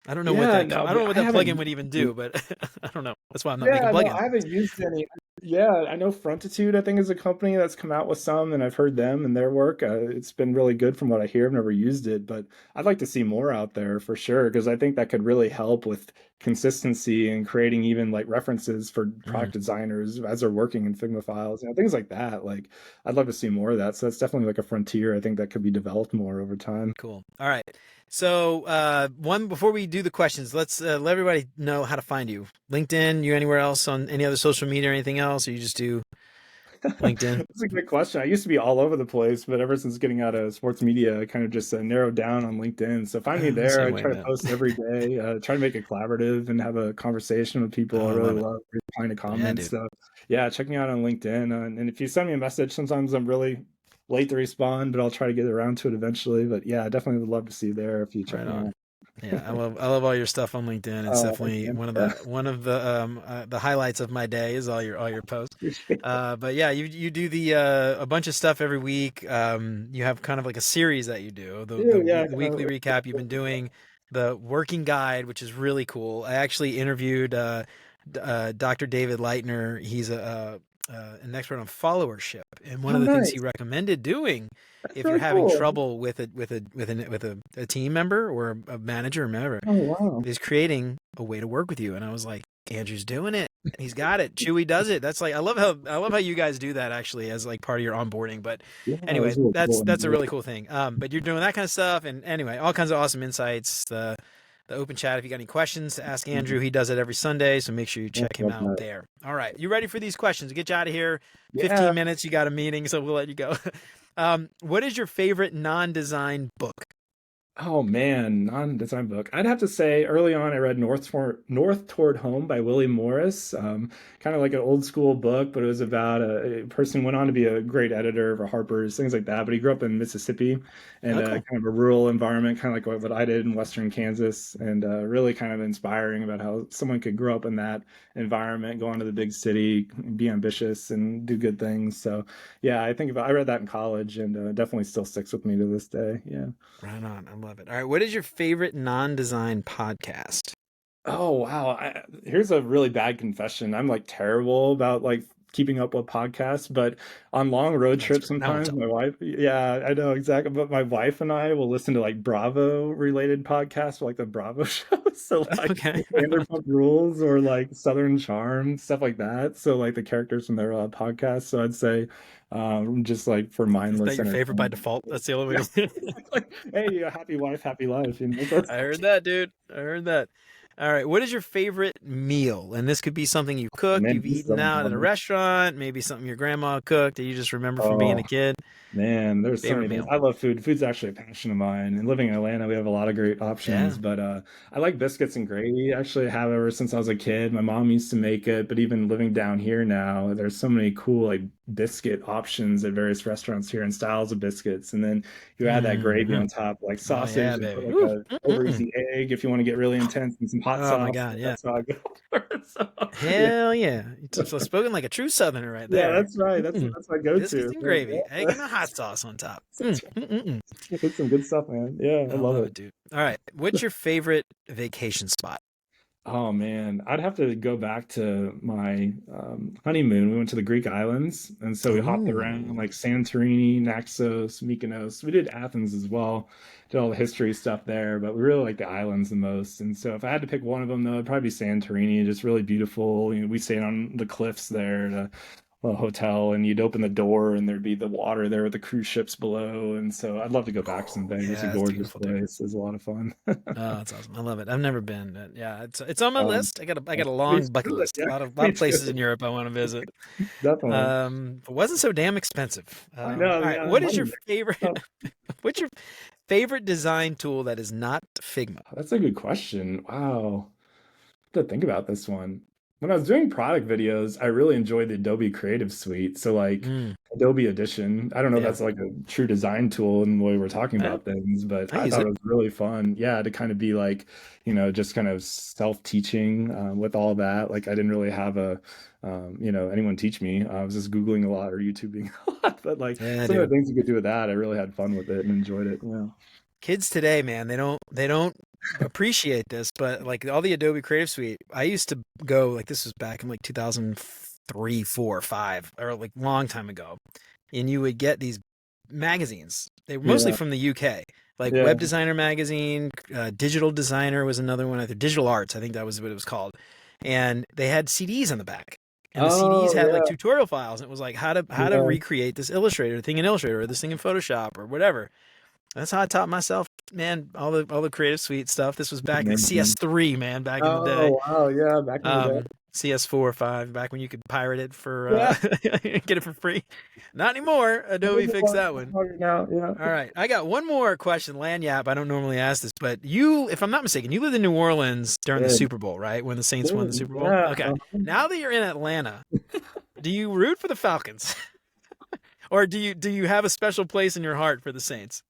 I don't know what Yeah, that no, I don't know what I that haven't plugin used would even any. do, but I don't know. That's why I'm not making Yeah, no, plugins. I haven't used any. Yeah, I know Frontitude, I think, is a company that's come out with some, and I've heard them and their work. It's been really good from what I hear. I've never used it, but I'd like to see more out there for sure, because I think that could really help with consistency and creating even like references for Mm, product designers as they're working in Figma files, things like that. Like, I'd love to see more of that. So that's definitely like a frontier I think that could be developed more over time. cool. All right. So, one before we do the questions, let's let everybody know how to find you. LinkedIn, you anywhere else on any other social media or anything else, or you just do LinkedIn. That's a good question. I used to be all over the place, but ever since getting out of sports media, I kind of just narrowed down on LinkedIn. So find me there. Same I way, try to man. post every day, try to make it collaborative and have a conversation with people. Oh, I I really love it. love replying to Yeah, comments. dude. So yeah, check me out on LinkedIn. And if you send me a message, sometimes I'm really late to respond, but I'll try to get around to it eventually. But yeah, I definitely would love to see you there if you check Right me on. out. Yeah, I love all your stuff on LinkedIn. It's Thanks, definitely man. one of Yeah, the highlights of my day is all your posts. appreciate it. But yeah, you do the a bunch of stuff every week. You have kind of like a series that you do. The Yeah, the, yeah, the kind weekly recap you've been doing, the working guide, which is really cool. I actually interviewed Dr. David Leitner. He's an expert on followership, and one oh, of the things he nice. recommended doing That's if you're really having cool. trouble with a team member or a manager or whatever Oh, wow. is creating a way to work with you. And I was like, Andrew's doing it. He's got it. Chewy does it. That's like I love how you guys do that actually as like part of your onboarding. But Yeah, anyway, that's really that's cool. that's a really cool thing. But you're doing that kind of stuff, and anyway, all kinds of awesome insights. The open chat. If you got any questions to ask Andrew, he does it every Sunday, so make sure you Yeah, check him love out that. there. All right, you ready for these questions? Get you out of here. Yeah. 15 minutes. You got a meeting, so we'll let you go. What is your favorite non-design book? Oh man, non-design book. I'd have to say early on I read North Toward Home by Willie Morris. Kind of like an old school book, but it was about a person who went on to be a great editor for Harper's, things like that. But he grew up in Mississippi and Oh, cool. kind of a rural environment, kind of like what I did in Western Kansas, and really kind of inspiring about how someone could grow up in that environment, go on to the big city, be ambitious, and do good things. So yeah, I read that in college, and definitely still sticks with me to this day. Yeah. Right on. I love it. All right. What is your favorite non-design podcast? Oh wow. Here's a really bad confession. I'm like terrible about like keeping up with podcasts, but on long road That's trips great. I won't sometimes tell. my wife, yeah, I know exactly, but my wife and I will listen to like Bravo related podcasts, like the Bravo show. So like Okay. Right on. Vanderpump Rules or like Southern Charm, stuff like that. So like the characters from their podcasts. So I'd say just like for Is that mindless your favorite by entertainment. default? That's the only Yeah. way to. Like, hey, a happy wife, happy life, you know. That's I heard that, dude. I heard that. All right. What is your favorite meal? And this could be something you oh cooked, man, you've this is eaten so out at a important. restaurant, maybe something your grandma cooked that you just remember from being Oh, a kid. man, there's so Favorite many things. meal. I love food. Food's actually a passion of mine. And living in Atlanta, we have a lot of great Yeah. options. But I like biscuits and gravy. Actually, I have ever since I was a kid. My mom used to make it. But even living down here now, there's so many cool like biscuit options at various restaurants here and styles of biscuits. And then you add that gravy Hmm. on top, like Oh yeah, sausage, and put baby. like Woo. a over Mm-mm-mm. easy egg if you want to get really intense, and some hot Oh my sauce. God. Yeah. That's how I go for it. So yeah, Hell yeah. You just spoken like a true Southerner right yeah, there. that's right. Mm. That's my Biscuits go-to. and But, gravy, egg yeah. and a hot sauce on top. That's right. Mm. It's some good stuff, man. Yeah, I I love love it. it, dude. All right. What's your favorite vacation spot? Oh man, I'd have to go back to my honeymoon. We went to the Greek islands, and so we hopped around Ooh. like Santorini, Naxos, Mykonos. We did Athens as well, did all the history stuff there, but we really like the islands the most. And so if I had to pick one of them, though, it'd probably be Santorini. Just really beautiful. You know, we stayed on the cliffs there at a hotel, and you'd open the door, and there'd be the water there with the cruise ships below. And so I'd love to go back Oh, someday. It's a yeah, it's gorgeous beautiful, dude. place. It's a lot of fun. Oh, that's awesome. I love it. I've never been, but yeah, it's on my Um, list. I got a me long bucket too. list. Yeah, A lot me of places too. in Europe I want to visit. Definitely. It wasn't so damn expensive. I know, All right, yeah, what is your money favorite? makes What's your favorite design tool that is not Figma? That's a good question. Wow. To think about this one. When I was doing product videos, I really enjoyed the Adobe Creative Suite. So like Mm, Adobe Audition, I don't know if yeah, that's like a true design tool in the way we're talking I, about things, but I I use thought it. it was really fun. Yeah, to kind of be like, just kind of self-teaching with all that. Like I didn't really have anyone teach me. I was just Googling a lot or YouTubing a lot, but like Yeah, some of dude. the things you could do with that, I really had fun with it and enjoyed it. Yeah. Kids today, man, they don't appreciate this, but like all the Adobe Creative Suite, I used to go like this was back in like 2003, 4, 5, or like long time ago, and you would get these magazines. They were mostly Yeah. from the UK, like Yeah. Web Designer magazine, Digital Designer was another one. I think Digital Arts, I think that was what it was called, and they had CDs on the back. And the CDs Oh, had like yeah. tutorial files, and it was like how to Yeah. recreate this thing in Illustrator or this thing in Photoshop or whatever. That's how I taught myself man, all the creative suite stuff. This was back in Amazing. CS3, man, back in the day. Oh wow, yeah, back in the day. CS4 or 5, back when you could pirate it for Yeah. get it for free. Not anymore. Adobe fixed that one. Now, yeah. All right, I got one more question, Lanyap. I don't normally ask this, but you, if I'm not mistaken, you lived in New Orleans during the Good. Super Bowl, right? When the Saints won the Good. Super Bowl. Yeah. Okay. Now that you're in Atlanta, do you root for the Falcons, or do you have a special place in your heart for the Saints?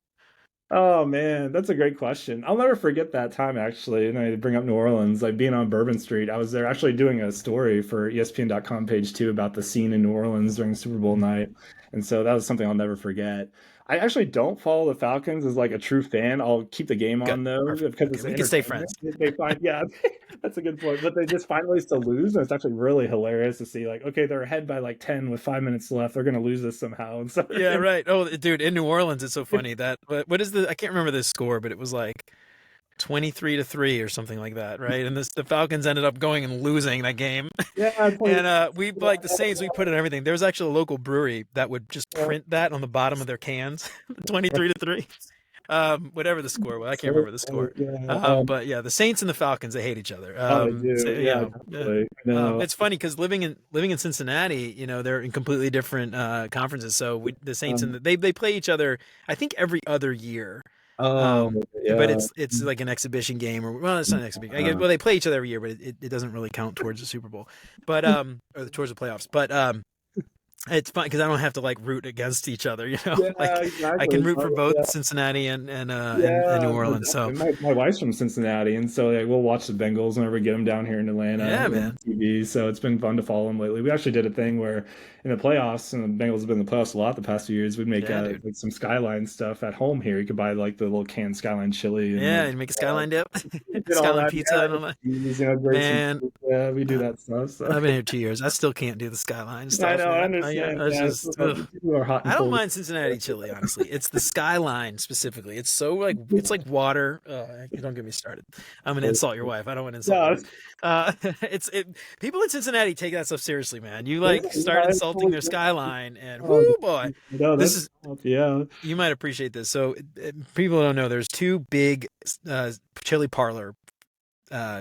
Oh man, that's a great question. I'll never forget that time actually. And I bring up New Orleans, like being on Bourbon Street. I was there actually doing a story for ESPN.com page two about the scene in New Orleans during Super Bowl night. And so that was something I'll never forget. I actually don't follow the Falcons as like a true fan. I'll keep the game Good, on though perfect. because Okay, it's we can stay entertainment. friends. They find yeah, that's a good point. But they just find ways to lose, and it's actually really hilarious to see like, okay, they're ahead by like 10 with 5 minutes left. They're gonna lose this somehow. And so Yeah, right. Oh, dude, in New Orleans, it's so funny that what is the I can't remember the score, but it was like 23-3 or something like that, right? And the Falcons ended up going and losing that game. yeah, And we like the Saints, we put in everything. There was actually a local brewery that would just print that on the bottom of their cans, 23-3. Whatever the score was, I can't remember the score. yeah. But yeah, the Saints and the Falcons, they hate each other. Oh, they So, do. you Yeah, know, definitely. I know. it's funny because living in Cincinnati, you know, they're in completely different conferences. So the Saints and they play each other, I think every other year. Oh, Um, but yeah. it's like an exhibition game, or well, it's not an exhibition. I guess, well, they play each other every year, but it doesn't really count towards the Super Bowl, but or towards the playoffs. But it's fun because I don't have to like root against each other. You know, Yeah, like I exactly. can root for both Yeah. Cincinnati and New Yeah, no, Orleans. So definitely. My wife's from Cincinnati, and so like, we'll watch the Bengals whenever we get them down here in Atlanta yeah, on man. TV. So it's been fun to follow them lately. We actually did a thing where in the playoffs, and the Bengals have been in the playoffs a lot the past few years. We'd make Yeah, dude. like some Skyline stuff at home here. You could buy like the little canned Skyline chili and Yeah, like and make a skyline dip, did all skyline that. pizza, Yeah, and all that. grate some. Man, Yeah, we do uh, that stuff. So I've been here 2 years. I still can't do the skyline I stuff, know, I man. Yeah, understand. it's Yeah, just. Ugh. people are hot and I don't cold. mind Cincinnati chili, honestly. It's the skyline specifically. It's so like it's like water. Don't get me started. I'm gonna insult your wife. I don't want to insult your Yeah, wife. Uh, it's it. People in Cincinnati take that stuff seriously, man. You yeah, like start I insulting totally their get it. skyline, and Oh, whoo boy, no, this that's is yeah. you might appreciate this. So people don't know there's two big chili parlor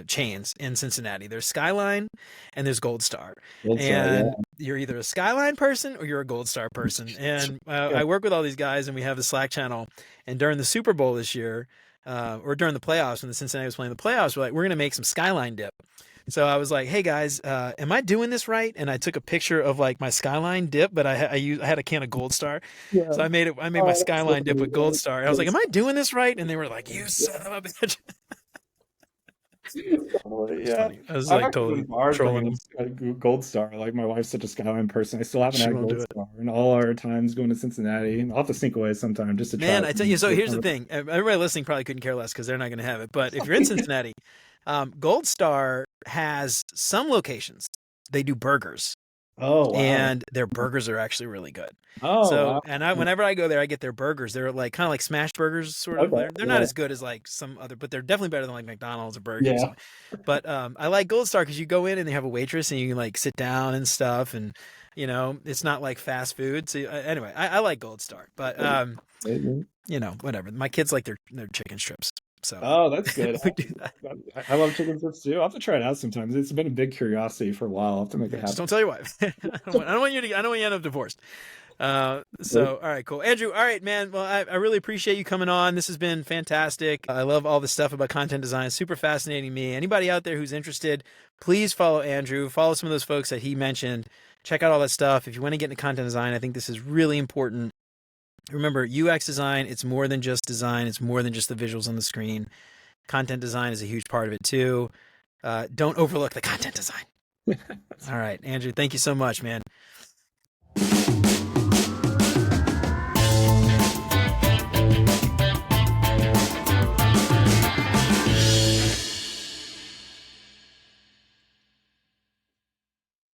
chains in Cincinnati. There's Skyline and there's Gold Star. That's And yeah. you're either a Skyline person or you're a Gold Star person. And Yeah. I work with all these guys and we have the Slack channel. And during the Super Bowl this year, or during the playoffs, when the Cincinnati was playing the playoffs, we're like, we're going to make some Skyline dip. So I was like, "Hey guys, am I doing this right?" And I took a picture of like my Skyline dip, but I had a can of Gold Star, Yeah. so I made it. I made my Oh, that's so Skyline dip funny. with Gold Star. And I was like, "Am I doing this right?" And they were like, "You son of a bitch!" Totally, It's yeah. funny. I was I've like actually totally been barred from trolling getting them. a Gold Star. Like my wife's such a Skyline person. I still haven't She had won't Gold do it. Star in all our times going to Cincinnati. I'll have to sneak away sometime just to try Man, it. I tell you, so here's the thing. Everybody listening probably couldn't care less because they're not going to have it. But if you're in Cincinnati, Gold Star has some locations. They do burgers, Oh wow. and their burgers are actually really good. Oh So, wow. and whenever I go there, I get their burgers. They're like kind of like smash burgers, sort of. Okay. They're not Yeah. as good as like some other, but they're definitely better than like McDonald's or Burger King or Yeah. something. But I like Gold Star because you go in and they have a waitress and you can like sit down and stuff, and you know it's not like fast food. So anyway, I like Gold Star, but you know whatever. My kids like their chicken strips, so Oh, that's good. we do that. I love chicken strips too. I'll have to try it out sometimes. It's been a big curiosity for a while. I'll have to make it Yeah, just happen. don't tell your wife. I don't want you to. I don't want you to end up divorced. So all right, cool. Andrew, all right, man. Well, I really appreciate you coming on. This has been fantastic. I love all the stuff about content design. Super fascinating to me. Anybody out there who's interested, please follow Andrew. Follow some of those folks that he mentioned. Check out all that stuff. If you want to get into content design, I think this is really important. Remember, UX design, it's more than just design. It's more than just the visuals on the screen. Content design is a huge part of it too. Don't overlook the content design. All right, Andrew, thank you so much, man.